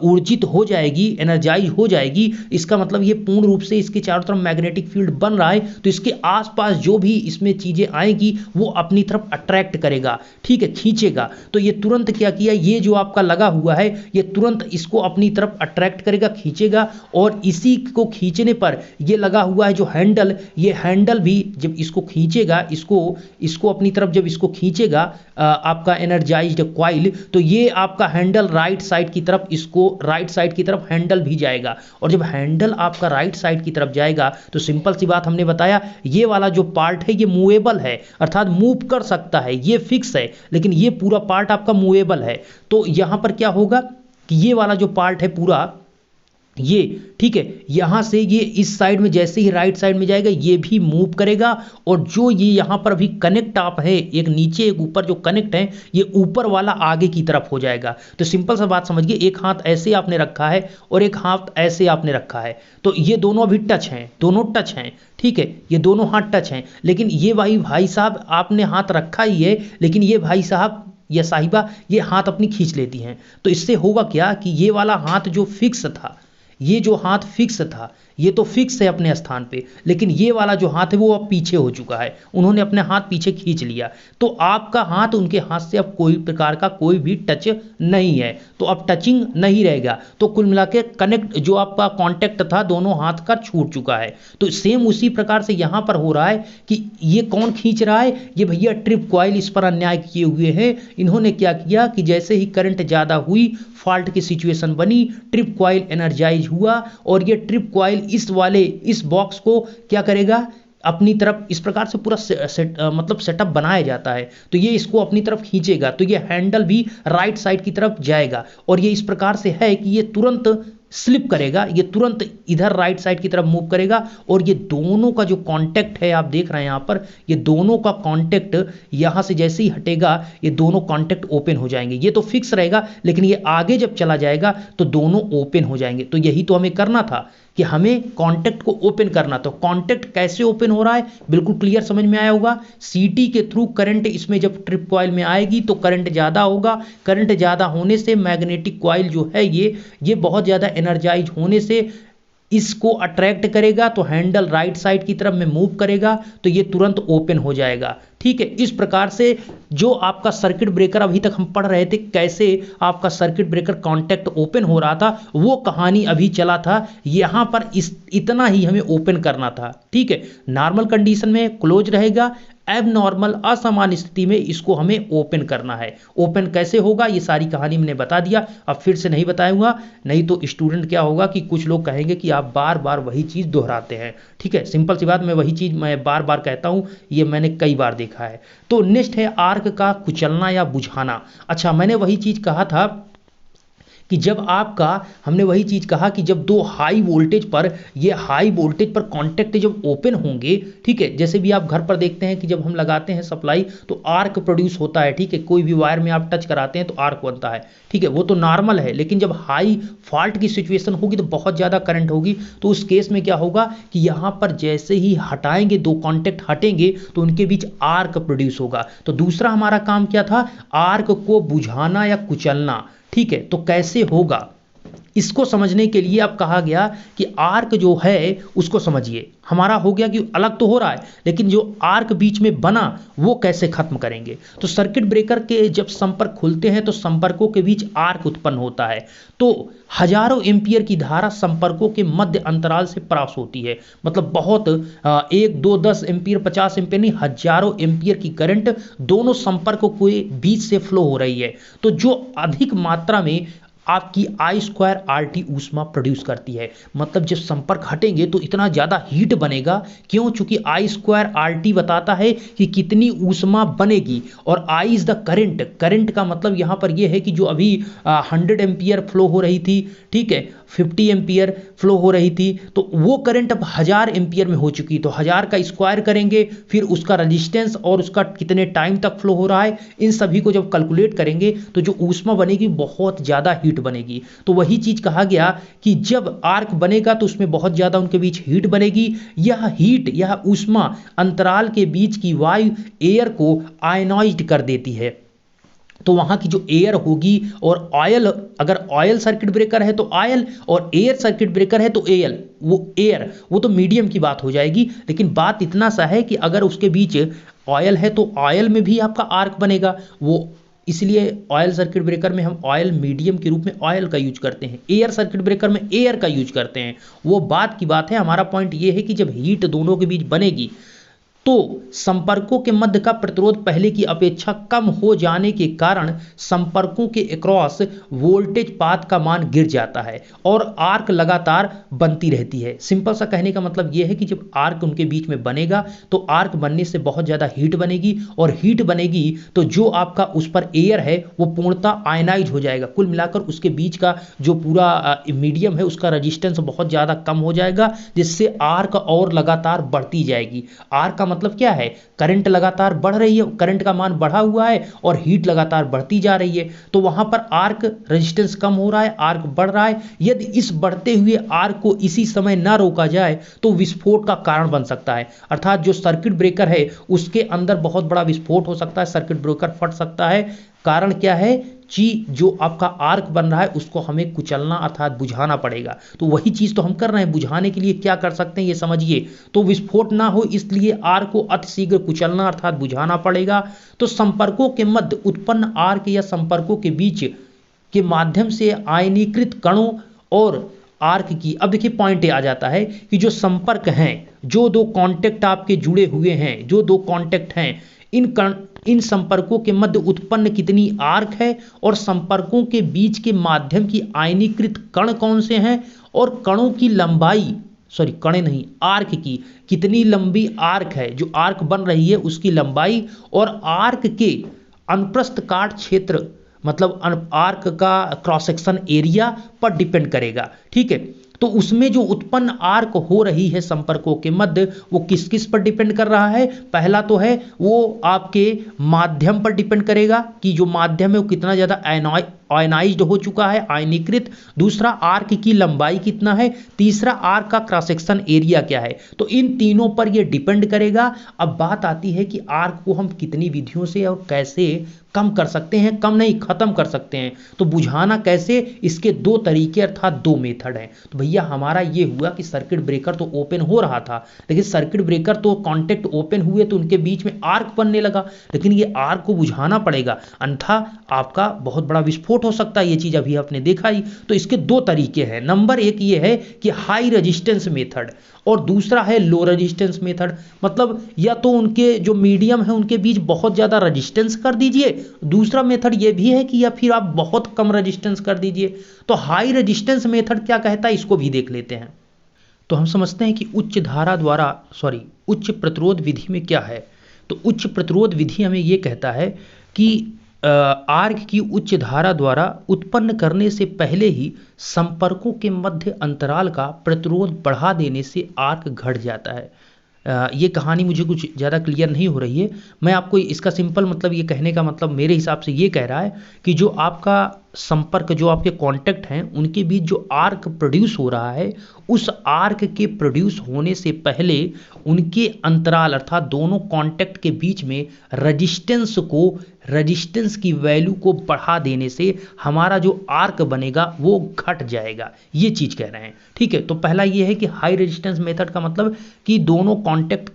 ऊर्जित हो जाएगी, एनर्जाइज हो जाएगी। इसका मतलब ये पूर्ण रूप से इसके चारों तरफ मैग्नेटिक फील्ड बन रहा है तो इसके आसपास जो भी इसमें चीजें आएगी वो अपनी तरफ अट्रैक्ट करेगा। ठीक है, खींचेगा। तो ये तुरंत क्या किया, ये जो आपका लगा हुआ है ये तुरंत इसको अपनी तरफ अट्रैक्ट करेगा, खींचेगा। और इसी को खींचने पर ये लगा हुआ है जो हैंडल, ये हैंडल भी जब इसको खींचेगा, इसको अपनी तरफ जब इसको खींचेगा आपका एनर्जाइज्ड कॉइल, तो ये आपका हैंडल राइट साइड की तरफ, इसको राइट साइड की तरफ हैंडल भी जाएगा। और जब हैंडल आपका राइट साइड की तरफ जाएगा तो सिंपल सी बात हमने बताया, ये वाला जो पार्ट है ये मूवेबल है, अर्थात मूव कर सकता है, ये फिक्स है, लेकिन ये पूरा पार्ट आपका मूवेबल है। तो यहां पर क्या होगा कि ये वाला जो पार्ट है पूरा, ये ठीक है, यहां से ये इस साइड में जैसे ही राइट साइड में जाएगा ये भी मूव करेगा, और जो ये यहां पर अभी कनेक्ट आप है, एक नीचे एक ऊपर जो कनेक्ट है, ये ऊपर वाला आगे की तरफ हो जाएगा। तो सिंपल सा बात समझिए, एक हाथ ऐसे आपने रखा है और एक हाथ ऐसे आपने रखा है, तो ये दोनों अभी टच हैं, दोनों टच हैं, ठीक है, ये दोनों हाथ टच हैं, लेकिन ये भाई साहब आपने हाथ रखा ही है, लेकिन ये भाई साहब या साहिबा ये हाथ अपनी खींच लेती हैं। तो इससे होगा क्या कि ये वाला हाथ जो फिक्स था, ये जो हाथ फिक्स था, ये तो फिक्स है अपने स्थान पे, लेकिन ये वाला जो हाथ है वो अब पीछे हो चुका है, उन्होंने अपने हाथ पीछे खींच लिया, तो आपका हाथ उनके हाथ से अब कोई प्रकार का कोई भी टच नहीं है, तो अब टचिंग नहीं रहेगा। तो कुल मिला के कनेक्ट जो आपका कांटेक्ट था दोनों हाथ का छूट चुका है। तो सेम उसी प्रकार से यहां पर हो रहा है कि ये कौन खींच रहा है, ये भैया ट्रिप कॉइल इस पर अन्याय किए हुए हैं। इन्होंने क्या किया कि जैसे ही करंट ज़्यादा हुई, फॉल्ट की सिचुएशन बनी, ट्रिप कॉइल एनर्जाइज हुआ, और ये ट्रिप कॉइल इस बॉक्स को क्या करेगा, अपनी तरफ इस प्रकार से पूरा मतलब सेटअप बनाया जाता है, तो ये इसको अपनी तरफ खींचेगा, तो ये हैंडल भी राइट साइड की तरफ जाएगा, और ये इस प्रकार से है कि ये तुरंत स्लिप करेगा, ये तुरंत इधर राइट साइड की तरफ मूव करेगा, और ये दोनों का जो कांटेक्ट है आप देख रहे हैं यहाँ पर, ये दोनों का कांटेक्ट यहाँ से जैसे ही हटेगा ये दोनों कांटेक्ट ओपन हो जाएंगे। ये तो फिक्स रहेगा, लेकिन ये आगे जब चला जाएगा तो दोनों ओपन हो जाएंगे। तो यही तो हमें करना था कि हमें कांटेक्ट को ओपन करना। तो कांटेक्ट कैसे ओपन हो रहा है बिल्कुल क्लियर समझ में आया होगा। सीटी के थ्रू करंट इसमें जब ट्रिप कॉइल में आएगी तो करंट ज़्यादा होगा, करंट ज़्यादा होने से मैग्नेटिक कॉइल जो है ये बहुत ज़्यादा एनर्जाइज होने से इसको अट्रैक्ट करेगा, तो हैंडल राइट साइड की तरफ में मूव करेगा, तो ये तुरंत ओपन हो जाएगा। ठीक है, इस प्रकार से जो आपका सर्किट ब्रेकर अभी तक हम पढ़ रहे थे, कैसे आपका सर्किट ब्रेकर कांटेक्ट ओपन हो रहा था, वो कहानी अभी चला था। यहां पर इतना ही हमें ओपन करना था। ठीक है, नॉर्मल कंडीशन में क्लोज रहेगा, एब नॉर्मल असामान्य स्थिति में इसको हमें ओपन करना है। ओपन कैसे होगा ये सारी कहानी मैंने बता दिया, अब फिर से नहीं बताऊंगा, नहीं तो स्टूडेंट क्या होगा कि कुछ लोग कहेंगे कि आप बार बार वही चीज़ दोहराते हैं। ठीक है, सिंपल सी बात, मैं वही चीज़ मैं बार बार कहता हूँ, ये मैंने कई बार देखा है। तो नेक्स्ट है आर्क का कुचलना या बुझाना। अच्छा, मैंने वही चीज़ कहा था कि जब आपका हमने वही चीज़ कहा कि जब दो हाई वोल्टेज पर कांटेक्ट जब ओपन होंगे, ठीक है, जैसे भी आप घर पर देखते हैं कि जब हम लगाते हैं सप्लाई तो आर्क प्रोड्यूस होता है। ठीक है, कोई भी वायर में आप टच कराते हैं तो आर्क बनता है। ठीक है, वो तो नॉर्मल है, लेकिन जब हाई फॉल्ट की सिचुएशन होगी तो बहुत ज़्यादा करंट होगी, तो उस केस में क्या होगा कि यहाँ पर जैसे ही हटाएंगे, दो कॉन्टेक्ट हटेंगे तो उनके बीच आर्क प्रोड्यूस होगा। तो दूसरा हमारा काम क्या था, आर्क को बुझाना या कुचलना। ठीक है, तो कैसे होगा इसको समझने के लिए अब कहा गया कि आर्क जो है उसको समझिए। हमारा हो गया कि अलग तो हो रहा है, लेकिन जो आर्क बीच में बना वो कैसे खत्म करेंगे। तो सर्किट ब्रेकर के जब संपर्क खुलते हैं तो संपर्कों के बीच आर्क उत्पन्न होता है, तो हजारों एम्पियर की धारा संपर्कों के मध्य अंतराल से पास होती है। मतलब बहुत 1 2 10 एम्पियर 50 एम्पियर नहीं, हजारों एम्पियर की करंट दोनों संपर्कों के बीच से फ्लो हो रही है। तो जो अधिक मात्रा में आपकी I²RT ऊष्मा प्रोड्यूस करती है, मतलब जब संपर्क हटेंगे तो इतना ज़्यादा हीट बनेगा। क्यों? चूंकि I²RT बताता है कि कितनी ऊष्मा बनेगी, और I is the current. Current का मतलब यहाँ पर यह है कि जो अभी 100 एम्पियर फ्लो हो रही थी, ठीक है, 50 एम्पियर फ्लो हो रही थी, तो वो करंट अब 1000 एम्पियर में हो चुकी। तो 1000 का स्क्वायर करेंगे, फिर उसका रजिस्टेंस और उसका कितने टाइम तक फ्लो हो रहा है, इन सभी को जब कैलकुलेट करेंगे तो जो ऊष्मा बनेगी बहुत ज़्यादा हीट बनेगी। तो वही चीज़ कहा गया कि जब आर्क बनेगा तो उसमें बहुत ज़्यादा उनके बीच हीट बनेगी। यह हीट, यह ऊष्मा अंतराल के बीच की वायु एयर को आयनाइज्ड कर देती है। तो वहां की जो एयर होगी, और ऑयल, अगर ऑयल सर्किट ब्रेकर है तो ऑयल, और एयर सर्किट ब्रेकर है तो एयर, वो तो मीडियम की बात हो जाएगी। लेकिन बात इतना सा है कि अगर उसके बीच ऑयल है तो ऑयल में भी आपका आर्क बनेगा। वो इसलिए ऑयल सर्किट ब्रेकर में हम ऑयल मीडियम के रूप में ऑयल का यूज करते हैं, एयर सर्किट ब्रेकर में एयर का यूज करते हैं। वो बात की बात है। हमारा पॉइंट ये है कि जब हीट दोनों के बीच बनेगी तो संपर्कों के मध्य का प्रतिरोध पहले की अपेक्षा कम हो जाने के कारण संपर्कों के अक्रॉस वोल्टेज पाथ का मान गिर जाता है और आर्क लगातार बनती रहती है। सिंपल सा कहने का मतलब यह है कि जब आर्क उनके बीच में बनेगा तो आर्क बनने से बहुत ज़्यादा हीट बनेगी और हीट बनेगी तो जो आपका उस पर एयर है वो पूर्णतः आयनाइज हो जाएगा। कुल मिलाकर उसके बीच का जो पूरा मीडियम है उसका रजिस्टेंस बहुत ज़्यादा कम हो जाएगा, जिससे आर्क और लगातार बढ़ती जाएगी। आर्क का मतलब क्या है? करंट लगातार बढ़ रही है, करंट का मान बढ़ा हुआ है और हीट लगातार बढ़ती जा रही है, तो वहां पर आर्क रेजिस्टेंस कम हो रहा है, आर्क बढ़ रहा है। यदि इस बढ़ते हुए आर्क को इसी समय ना रोका जाए तो विस्फोट का कारण बन सकता है, अर्थात जो सर्किट ब्रेकर है उसके अंदर बहुत बड़ा विस्फोट हो सकता है, सर्किट ब्रेकर फट सकता है। कारण क्या है कि जो आपका आर्क बन रहा है उसको हमें कुचलना अर्थात बुझाना पड़ेगा। तो वही चीज तो हम कर रहे हैं। बुझाने के लिए क्या कर सकते हैं ये समझिए। तो विस्फोट ना हो इसलिए आर्क को अतिशीघ्र कुचलना अर्थात बुझाना पड़ेगा। तो संपर्कों के मध्य उत्पन्न आर्क या संपर्कों के बीच के माध्यम से आयनीकृत कणों और आर्क की, अब देखिए पॉइंट आ जाता है कि जो संपर्क हैं, जो दो कांटेक्ट आपके जुड़े हुए हैं, जो दो कांटेक्ट हैं, इन संपर्कों के मध्य उत्पन्न कितनी आर्क है और संपर्कों के बीच के माध्यम की आयनीकृत कण कौन से हैं और कणों की लंबाई, सॉरी कण नहीं, आर्क की कितनी लंबी आर्क है, जो आर्क बन रही है उसकी लंबाई और आर्क के अनुप्रस्थ काट क्षेत्र मतलब आर्क का क्रॉस सेक्शन एरिया पर डिपेंड करेगा। ठीक है, तो उसमें जो उत्पन्न आर्क हो रही है संपर्कों के मध्य वो किस किस पर डिपेंड कर रहा है? पहला तो है वो आपके माध्यम पर डिपेंड करेगा कि जो माध्यम है वो कितना ज्यादा आयनाइज्ड हो चुका है, आयनीकृत। दूसरा आर्क की लंबाई कितना है। तीसरा आर्क का क्रॉस सेक्शन एरिया क्या है। तो इन तीनों पर ये डिपेंड करेगा। अब बात आती है कि आर्क को हम कितनी विधियों से और कैसे कम कर सकते हैं, कम नहीं खत्म कर सकते हैं। तो बुझाना कैसे, इसके दो तरीके अर्थात दो मेथड हैं। तो भैया हमारा ये हुआ कि सर्किट ब्रेकर तो ओपन हो रहा था, लेकिन सर्किट ब्रेकर तो कॉन्टेक्ट ओपन हुए तो उनके बीच में आर्क बनने लगा, लेकिन ये आर्क को बुझाना पड़ेगा, अन्यथा आपका बहुत बड़ा विस्फोट हो सकता है। ये चीज अभी आपने देखा ही। तो इसके दो तरीके हैं। नंबर एक ये है कि हाई रेजिस्टेंस मेथड और दूसरा है लो रेजिस्टेंस मेथड। मतलब या तो उनके जो मीडियम है उनके बीच बहुत ज्यादा रेजिस्टेंस कर दीजिए, दूसरा मेथड ये भी है कि या फिर आप बहुत कम रेजिस्टेंस कर दीजिए। तो हाई रेजिस्टेंस मेथड क्या कहता है इसको भी देख लेते हैं। तो हम समझते हैं कि उच्च प्रतिरोध विधि में क्या है। तो उच्च प्रतिरोध विधि हमें यह कहता है कि आर्क की उच्च धारा द्वारा उत्पन्न करने से पहले ही संपर्कों के मध्य अंतराल का प्रतिरोध बढ़ा देने से आर्क घट जाता है। ये कहानी मुझे कुछ ज़्यादा क्लियर नहीं हो रही है। मैं आपको इसका सिंपल मतलब ये कहने का मतलब मेरे हिसाब से ये कह रहा है कि जो आपका संपर्क, जो आपके कांटेक्ट हैं उनके बीच जो आर्क प्रोड्यूस हो रहा है, उस आर्क के प्रोड्यूस होने से पहले उनके अंतराल अर्थात दोनों कांटेक्ट के बीच में रेजिस्टेंस की वैल्यू को बढ़ा देने से हमारा जो आर्क बनेगा वो घट जाएगा। ये चीज कह रहे हैं। ठीक है, तो पहला ये है कि हाई रेजिस्टेंस मेथड का मतलब कि दोनों कांटेक्ट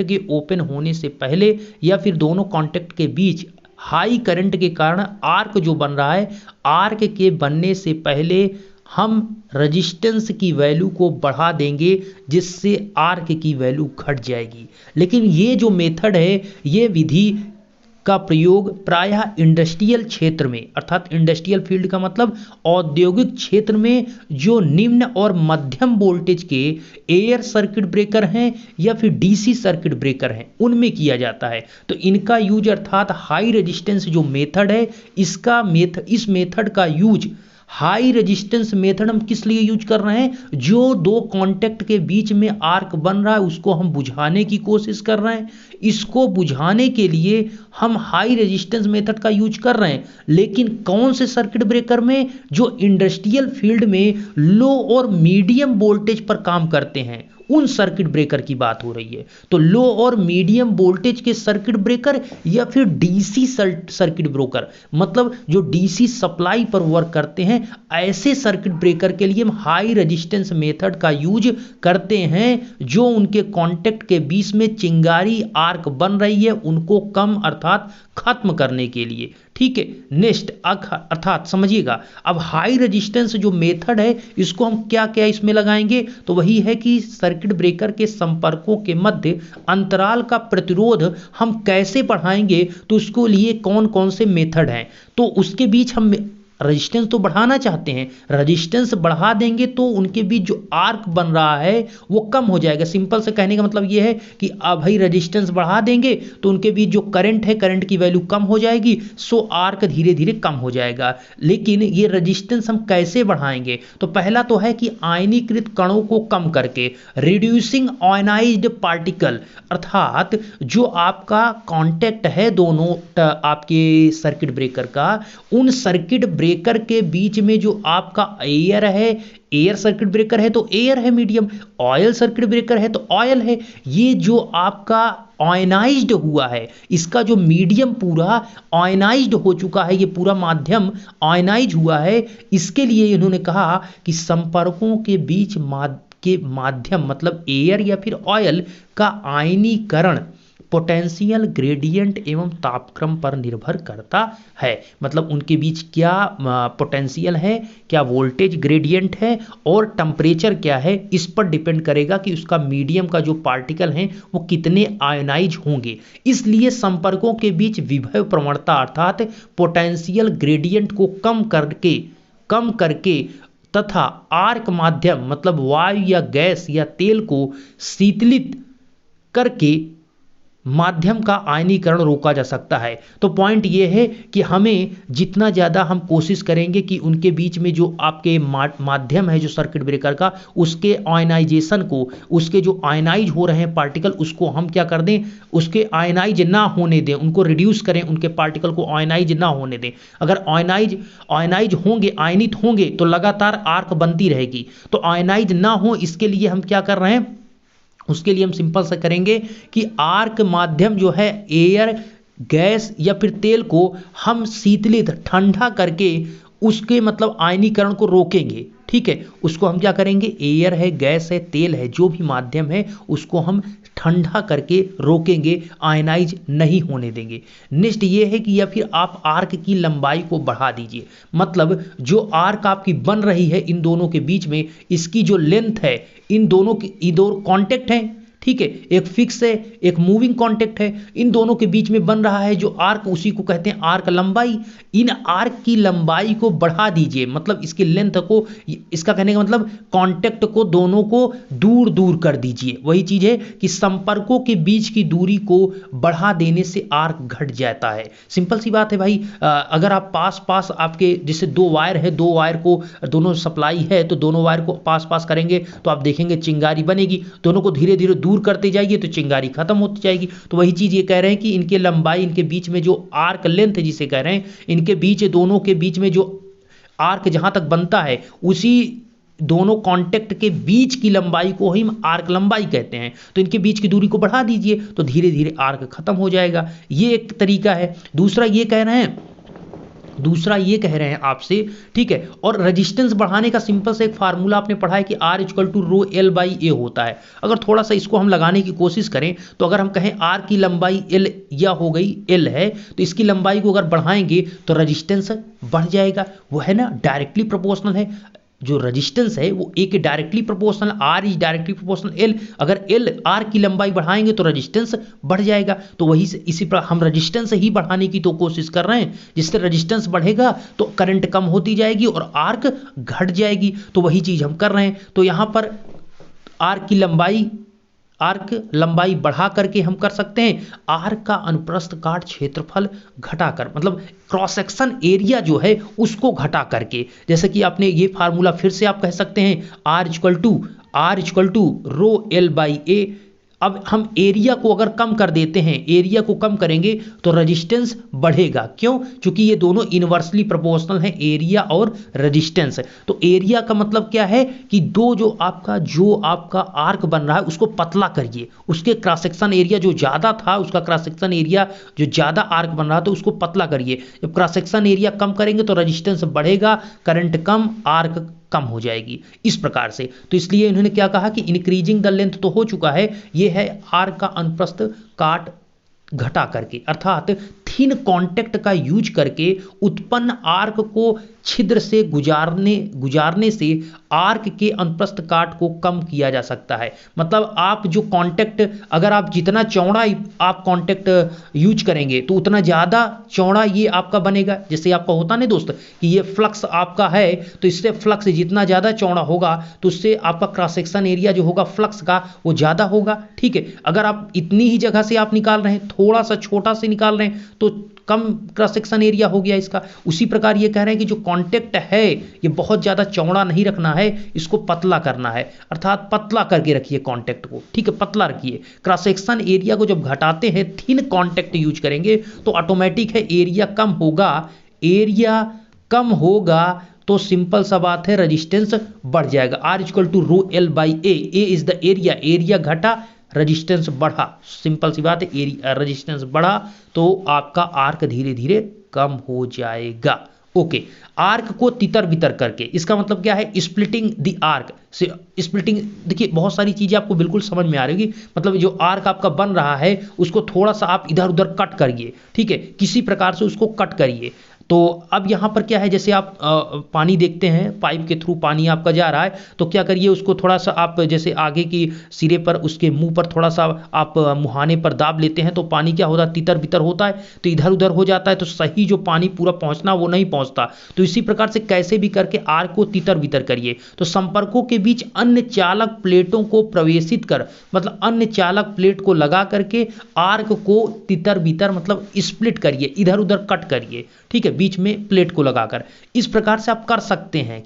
के ओपन होने से पहले या फिर दोनों कांटेक्ट के बीच हाई करंट के कारण आर्क जो बन रहा है, आर्क के बनने से पहले हम रेजिस्टेंस की वैल्यू को बढ़ा देंगे जिससे आर्क की वैल्यू घट जाएगी। लेकिन ये जो मेथड है, ये विधि का प्रयोग प्रायः इंडस्ट्रियल क्षेत्र में अर्थात इंडस्ट्रियल फील्ड का मतलब औद्योगिक क्षेत्र में जो निम्न और मध्यम वोल्टेज के एयर सर्किट ब्रेकर हैं या फिर डीसी सर्किट ब्रेकर हैं उनमें किया जाता है। तो इनका यूज अर्थात हाई रेजिस्टेंस जो मेथड है, इस मेथड का यूज हाई रेजिस्टेंस मेथड हम किस लिए यूज कर रहे हैं? जो दो कांटेक्ट के बीच में आर्क बन रहा है उसको हम बुझाने की कोशिश कर रहे हैं। इसको बुझाने के लिए हम हाई रेजिस्टेंस मेथड का यूज कर रहे हैं। लेकिन कौन से सर्किट ब्रेकर में? जो इंडस्ट्रियल फील्ड में लो और मीडियम वोल्टेज पर काम करते हैं, उन सर्किट ब्रेकर की बात हो रही है। तो लो और मीडियम वोल्टेज के सर्किट ब्रेकर या फिर डीसी सर्किट ब्रेकर, मतलब जो डीसी सप्लाई पर वर्क करते हैं, ऐसे सर्किट ब्रेकर के लिए हम हाई रेजिस्टेंस मेथड का यूज करते हैं जो उनके कांटेक्ट के बीच में चिंगारी आर्क बन रही है उनको कम अर्थात खत्म करने के लिए। ठीक है, नेक्स्ट अर्थात समझिएगा, अब हाई रेजिस्टेंस जो मेथड है इसको हम क्या क्या इसमें लगाएंगे, तो वही है कि सर्किट ब्रेकर के संपर्कों के मध्य अंतराल का प्रतिरोध हम कैसे बढ़ाएंगे, तो उसके लिए कौन कौन से मेथड हैं। तो उसके बीच हम रेजिस्टेंस तो बढ़ाना चाहते हैं, रेजिस्टेंस बढ़ा देंगे तो उनके बीच जो आर्क बन रहा है वो कम हो जाएगा। सिंपल से कहने का मतलब ये है कि अब भाई रेजिस्टेंस बढ़ा देंगे तो उनके बीच जो करंट है, करंट की वैल्यू कम हो जाएगी, सो आर्क धीरे धीरे कम हो जाएगा। लेकिन ये रेजिस्टेंस हम कैसे बढ़ाएंगे, तो पहला तो है कि आयनीकृत कणों को कम करके, रिड्यूसिंग आयनाइज्ड पार्टिकल, अर्थात जो आपका कांटेक्ट है दोनों आपके सर्किट ब्रेकर का, उन सर्किट ब्रेकर के बीच में जो आपका एयर है, एयर सर्किट ब्रेकर है तो एयर है मीडियम, ऑयल सर्किट ब्रेकर है तो ऑयल है, ये जो आपका आयनाइज्ड हुआ है, इसका जो मीडियम पूरा आयनाइज्ड हो चुका है, ये पूरा माध्यम आयनाइज हुआ है, इसके लिए इन्होंने कहा कि संपर्कों के बीच के माध्यम मतलब एयर या फिर ऑयल का आयनीकरण पोटेंशियल ग्रेडियंट एवं तापक्रम पर निर्भर करता है। मतलब उनके बीच क्या पोटेंशियल है, क्या वोल्टेज ग्रेडियंट है और टेम्परेचर क्या है, इस पर डिपेंड करेगा कि उसका मीडियम का जो पार्टिकल हैं वो कितने आयनाइज होंगे। इसलिए संपर्कों के बीच विभव प्रवणता अर्थात पोटेंशियल ग्रेडियंट को कम करके तथा आर्क माध्यम मतलब वायु या गैस या तेल को शीतलित करके माध्यम का आयनीकरण रोका जा सकता है। तो पॉइंट ये है कि हमें जितना ज़्यादा हम कोशिश करेंगे कि उनके बीच में जो आपके माध्यम है जो सर्किट ब्रेकर का, उसके आयनाइजेशन को, उसके जो आयनाइज हो रहे हैं पार्टिकल, उसको हम क्या कर दें, उसके आयनाइज ना होने दें, उनको रिड्यूस करें, उनके पार्टिकल को आयनाइज ना होने दें। अगर आयनाइज होंगे, आयनित होंगे तो लगातार आर्क बनती रहेगी। तो आयनाइज ना हो इसके लिए हम क्या कर रहे हैं, उसके लिए हम सिंपल से करेंगे कि आर्क माध्यम जो है एयर, गैस या फिर तेल को हम शीतलित ठंडा करके उसके मतलब आयनीकरण को रोकेंगे। ठीक है, उसको हम क्या करेंगे, एयर है, गैस है, तेल है, जो भी माध्यम है उसको हम ठंडा करके रोकेंगे, आयनाइज नहीं होने देंगे। नेक्स्ट ये है कि या फिर आप आर्क की लंबाई को बढ़ा दीजिए, मतलब जो आर्क आपकी बन रही है इन दोनों के बीच में, इसकी जो लेंथ है, इन दोनों की इधर कांटेक्ट है, ठीक है, एक फिक्स है एक मूविंग कांटेक्ट है, इन दोनों के बीच में बन रहा है जो आर्क, उसी को कहते हैं आर्क लंबाई। इन आर्क की लंबाई को बढ़ा दीजिए, मतलब इसकी लेंथ को, इसका कहने का मतलब कांटेक्ट को दोनों को दूर दूर कर दीजिए। वही चीज है कि संपर्कों के बीच की दूरी को बढ़ा देने से आर्क घट जाता है। सिंपल सी बात है भाई, अगर आप पास पास आपके जैसे दो वायर है, दो वायर को दोनों सप्लाई है, तो दोनों वायर को पास पास करेंगे तो आप देखेंगे चिंगारी बनेगी, दोनों को धीरे धीरे दूर करते जाइए तो चिंगारी खत्म होती जाएगी। तो वही चीज ये कह रहे हैं कि इनके लंबाई, इनके बीच में जो आर्क लेंथ है जिसे कह रहे हैं, इनके बीच, दोनों के बीच में जो आर्क जहां तक बनता है, उसी दोनों कांटेक्ट के बीच की लंबाई को ही हम आर्क लंबाई कहते हैं। तो इनके बीच की दूरी को बढ़ा दीजिए तो धीरे धीरे आर्क खत्म हो जाएगा। ये एक तरीका है। दूसरा ये कह रहे हैं आपसे, ठीक है, और रेजिस्टेंस बढ़ाने का सिंपल से एक फार्मूला आपने पढ़ा है कि R = rho L by A होता है। अगर थोड़ा सा इसको हम लगाने की कोशिश करें तो अगर हम कहें R की लंबाई L या हो गई L है, तो इसकी लंबाई को अगर बढ़ाएंगे तो रेजिस्टेंस बढ़ जाएगा। वो है ना, डायरेक्टली प्रोपोर्शनल है, जो रेजिस्टेंस है वो A के directly proportional, R is directly proportional L। अगर L R की लंबाई बढ़ाएंगे तो रेजिस्टेंस बढ़ जाएगा। तो वही से इसी पर हम रेजिस्टेंस ही बढ़ाने की तो कोशिश कर रहे हैं, जिससे रेजिस्टेंस बढ़ेगा तो करंट कम होती जाएगी और आर्क घट जाएगी। तो वही चीज हम कर रहे हैं। तो यहां पर आर्क लंबाई बढ़ा करके हम कर सकते हैं आर्क का अनुप्रस्थ काट क्षेत्रफल घटाकर, मतलब क्रॉस सेक्शन एरिया जो है उसको घटा करके। जैसे कि आपने ये फार्मूला फिर से आप कह सकते हैं R = rho L by A, अब हम एरिया को अगर कम कर देते हैं, एरिया को कम करेंगे तो रेजिस्टेंस बढ़ेगा। क्यों? क्योंकि ये दोनों इनवर्सली प्रोपोर्शनल हैं, एरिया और रेजिस्टेंस। तो एरिया का मतलब क्या है कि जो आपका आर्क बन रहा है उसको पतला करिए, उसके क्रॉस सेक्शन एरिया जो ज्यादा था, उसका क्रॉस सेक्शन एरिया जो ज्यादा आर्क बन रहा था उसको पतला करिए। जब क्रॉस सेक्शन एरिया कम करेंगे तो रेजिस्टेंस बढ़ेगा, करंट कम, आर्क कम हो जाएगी, इस प्रकार से। तो इसलिए इन्होंने क्या कहा कि इंक्रीजिंग द लेंथ तो हो चुका है, ये है आर्क का अनुप्रस्थ काट घटा करके, अर्थात थिन कांटेक्ट का यूज करके उत्पन्न आर्क को छिद्र से गुजारने से आर्क के अनुप्रस्थ काट को कम किया जा सकता है। मतलब आप जो कांटेक्ट, अगर आप जितना चौड़ा आप कांटेक्ट यूज करेंगे तो उतना ज़्यादा चौड़ा ये आपका बनेगा। जैसे आपका होता नहीं दोस्त कि ये फ्लक्स आपका है, तो इससे फ्लक्स जितना ज़्यादा चौड़ा होगा तो उससे आपका क्रॉस सेक्शन एरिया जो होगा फ्लक्स का वो ज़्यादा होगा। ठीक है, अगर आप इतनी ही जगह से आप निकाल रहे हैं, थोड़ा सा छोटा से निकाल रहे हैं तो कम क्रॉस सेक्शन एरिया हो गया इसका। उसी प्रकार ये कह रहे हैं कि जो कांटेक्ट है ये बहुत ज्यादा चौड़ा नहीं रखना है, इसको पतला करना है, अर्थात पतला करके रखिए कांटेक्ट को। ठीक है, पतला रखिए। क्रॉस सेक्शन एरिया को जब घटाते हैं, थिन कांटेक्ट यूज करेंगे तो ऑटोमेटिक है एरिया कम होगा। एरिया कम होगा तो सिंपल सा बात है रेजिस्टेंस बढ़ जाएगा। R equal to rho L by A, A is the area, area घटा रेजिस्टेंस बढ़ा, सिंपल सी बात है। एरिया रेजिस्टेंस बढ़ा तो आपका आर्क धीरे धीरे कम हो जाएगा। ओके, आर्क को तितर बितर करके, इसका मतलब क्या है? स्प्लिटिंग द आर्क से, स्प्लिटिंग, देखिए बहुत सारी चीजें आपको बिल्कुल समझ में आ रही होगी। मतलब जो आर्क आपका बन रहा है उसको थोड़ा सा आप इधर उधर कट करिए। ठीक है, किसी प्रकार से उसको कट करिए। तो अब यहाँ पर क्या है, जैसे आप पानी देखते हैं, पाइप के थ्रू पानी आपका जा रहा है, तो क्या करिए उसको थोड़ा सा आप जैसे आगे की सिरे पर, उसके मुंह पर थोड़ा सा आप मुहाने पर दाब लेते हैं तो पानी क्या होता है? तितर बितर होता है, तो इधर उधर हो जाता है, तो सही जो पानी पूरा पहुंचना वो नहीं पहुंचता। तो इसी प्रकार से कैसे भी करके आर्क को तितर बितर करिए। तो संपर्कों के बीच अन्य चालक प्लेटों को प्रवेशित कर, मतलब अन्य चालक प्लेट को लगा करके आर्क को तितर बितर मतलब स्प्लिट करिए, इधर उधर कट करिए। ठीक है, बीच में प्लेट को लगाकर। इस प्रकार से आप कर सकते हैं।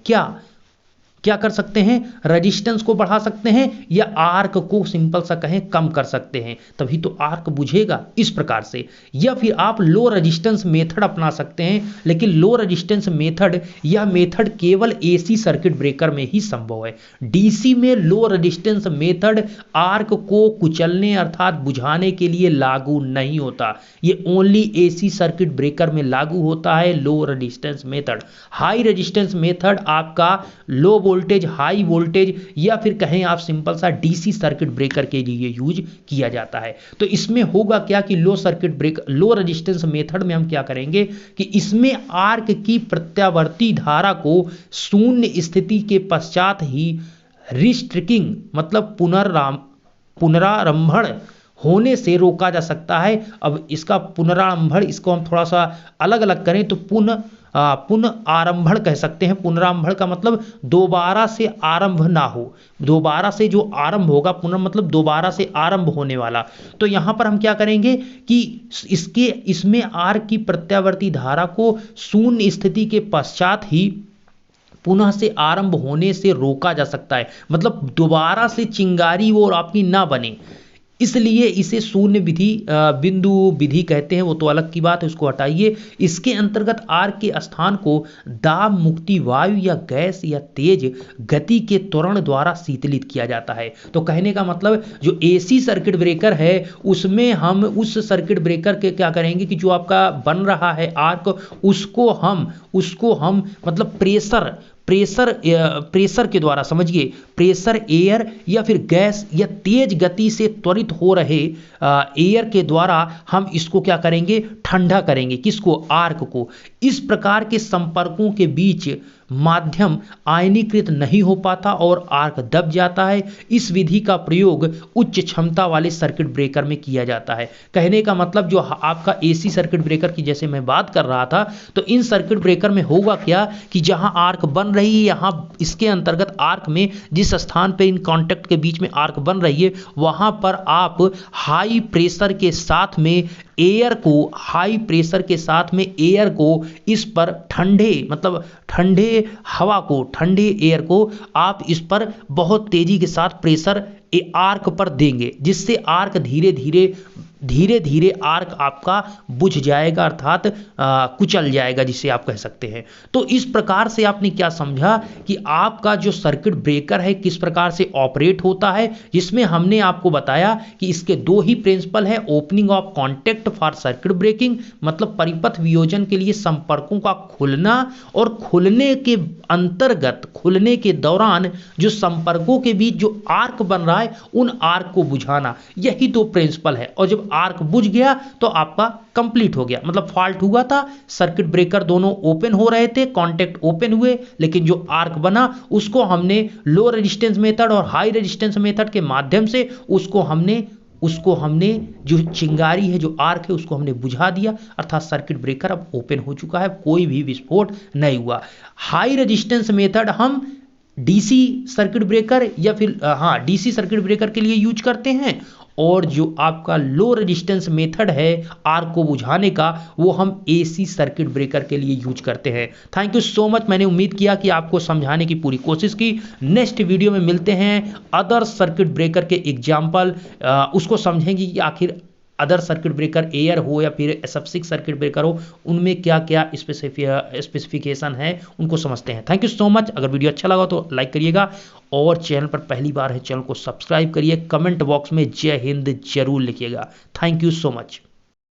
क्या कर सकते हैं? रेजिस्टेंस को बढ़ा सकते हैं या आर्क को सिंपल सा कहें कम कर सकते हैं, तभी तो आर्क बुझेगा, इस प्रकार से। या फिर आप लो रेजिस्टेंस मेथड अपना सकते हैं, लेकिन लो रेजिस्टेंस मेथड, यह मेथड केवल एसी सर्किट ब्रेकर में ही संभव है। डीसी में लो रेजिस्टेंस मेथड आर्क को कुचलने अर्थात बुझाने के लिए लागू नहीं होता। ये ओनली एसी सर्किट ब्रेकर में लागू होता है low resistance method. High resistance method आपका लो वोल्टेज, हाई वोल्टेज या फिर कहें आप सिंपल सा डीसी सर्किट ब्रेकर के लिए यूज किया जाता है। तो इसमें होगा क्या कि लो रेजिस्टेंस मेथड में हम क्या करेंगे कि इसमें आर्क की प्रत्यावर्ती धारा को शून्य स्थिति के पश्चात ही रिस्ट्रिकिंग मतलब पुनरारंभण होने से रोका जा सकता है। अब इसका पुनरारंभण, इसको हम थोड़ा सा अलग अलग करें तो पुनरारंभण कह सकते हैं। पुनरारंभण का मतलब दोबारा से आरंभ ना हो, दोबारा से जो आरंभ होगा, पुनः मतलब दोबारा से आरंभ होने वाला। तो यहां पर हम क्या करेंगे कि इसमें आर्क की प्रत्यावर्ती धारा को शून्य स्थिति के पश्चात ही पुनः से आरंभ होने से रोका जा सकता है, मतलब दोबारा से चिंगारी वो आपकी ना बने, इसलिए इसे शून्य बिंदु विधि कहते हैं। वो तो अलग की बात है, उसको हटाइए। इसके अंतर्गत आर्क के स्थान को दाब मुक्ति वायु या गैस या तेज गति के त्वरण द्वारा शीतलित किया जाता है। तो कहने का मतलब जो एसी सर्किट ब्रेकर है उसमें हम उस सर्किट ब्रेकर के क्या करेंगे कि जो आपका बन रहा है आर्क, उसको हम मतलब प्रेशर के द्वारा, समझिए प्रेशर एयर या फिर गैस या तेज गति से त्वरित हो रहे एयर के द्वारा हम इसको क्या करेंगे? ठंडा करेंगे। किसको? आर्क को। इस प्रकार के संपर्कों के बीच माध्यम आयनीकृत नहीं हो पाता और आर्क दब जाता है। इस विधि का प्रयोग उच्च क्षमता वाले सर्किट ब्रेकर में किया जाता है। कहने का मतलब जो आपका एसी सर्किट ब्रेकर की जैसे मैं बात कर रहा था, तो इन सर्किट ब्रेकर में होगा क्या कि जहां आर्क बन रही है, यहां इसके अंतर्गत आर्क में जिस स्थान पे इन कॉन्टेक्ट के बीच में आर्क बन रही है, वहां पर आप हाई प्रेशर के साथ में एयर को इस पर ठंडे मतलब ठंडे हवा को, ठंडे एयर को आप इस पर बहुत तेजी के साथ प्रेशर आर्क पर देंगे, जिससे आर्क धीरे धीरे आर्क आपका बुझ जाएगा, अर्थात कुचल जाएगा, जिसे आप कह सकते हैं। तो इस प्रकार से आपने क्या समझा कि आपका जो सर्किट ब्रेकर है किस प्रकार से ऑपरेट होता है, जिसमें हमने आपको बताया कि इसके दो ही प्रिंसिपल है, opening of contact for circuit breaking, मतलब परिपथ वियोजन के लिए संपर्कों का खुलना, और खुलने के अंतर्गत, खुलने के दौरान जो संपर्कों के बीच जो आर्क बन रहा है उन आर्क को बुझाना, यही दो प्रिंसिपल है। और जब आर्क बुझ गया तो आपका कंप्लीट हो गया, मतलब फॉल्ट हुआ था, सर्किट ब्रेकर दोनों ओपन हो रहे थे, कॉन्टैक्ट ओपन हुए, लेकिन जो आर्क बना उसको हमने लो रेजिस्टेंस मेथड और हाई रेजिस्टेंस मेथड के माध्यम से उसको हमने जो चिंगारी है, जो आर्क है, उसको हमने बुझा दिया, अर्थात सर्किट ब्रेकर अब ओपन हो चुका है, कोई भी विस्फोट नहीं हुआ। हाई रेजिस्टेंस मेथड हम डीसी सर्किट ब्रेकर या फिर डीसी सर्किट ब्रेकर के लिए यूज करते हैं, और जो आपका लो रेजिस्टेंस मेथड है आर्क को बुझाने का, वो हम एसी सर्किट ब्रेकर के लिए यूज करते हैं। Thank you so much. मैंने उम्मीद किया कि आपको समझाने की पूरी कोशिश की। नेक्स्ट वीडियो में मिलते हैं अदर सर्किट ब्रेकर के एग्जाम्पल, उसको समझेंगे कि आखिर अदर सर्किट ब्रेकर एयर हो या फिर SF6 सर्किट ब्रेकर हो, उनमें क्या क्या स्पेसिफिकेशन है, उनको समझते हैं। Thank you so much. अगर वीडियो अच्छा लगा तो लाइक करिएगा, और चैनल पर पहली बार है चैनल को सब्सक्राइब करिए, कमेंट बॉक्स में जय हिंद जरूर लिखिएगा। Thank you so much.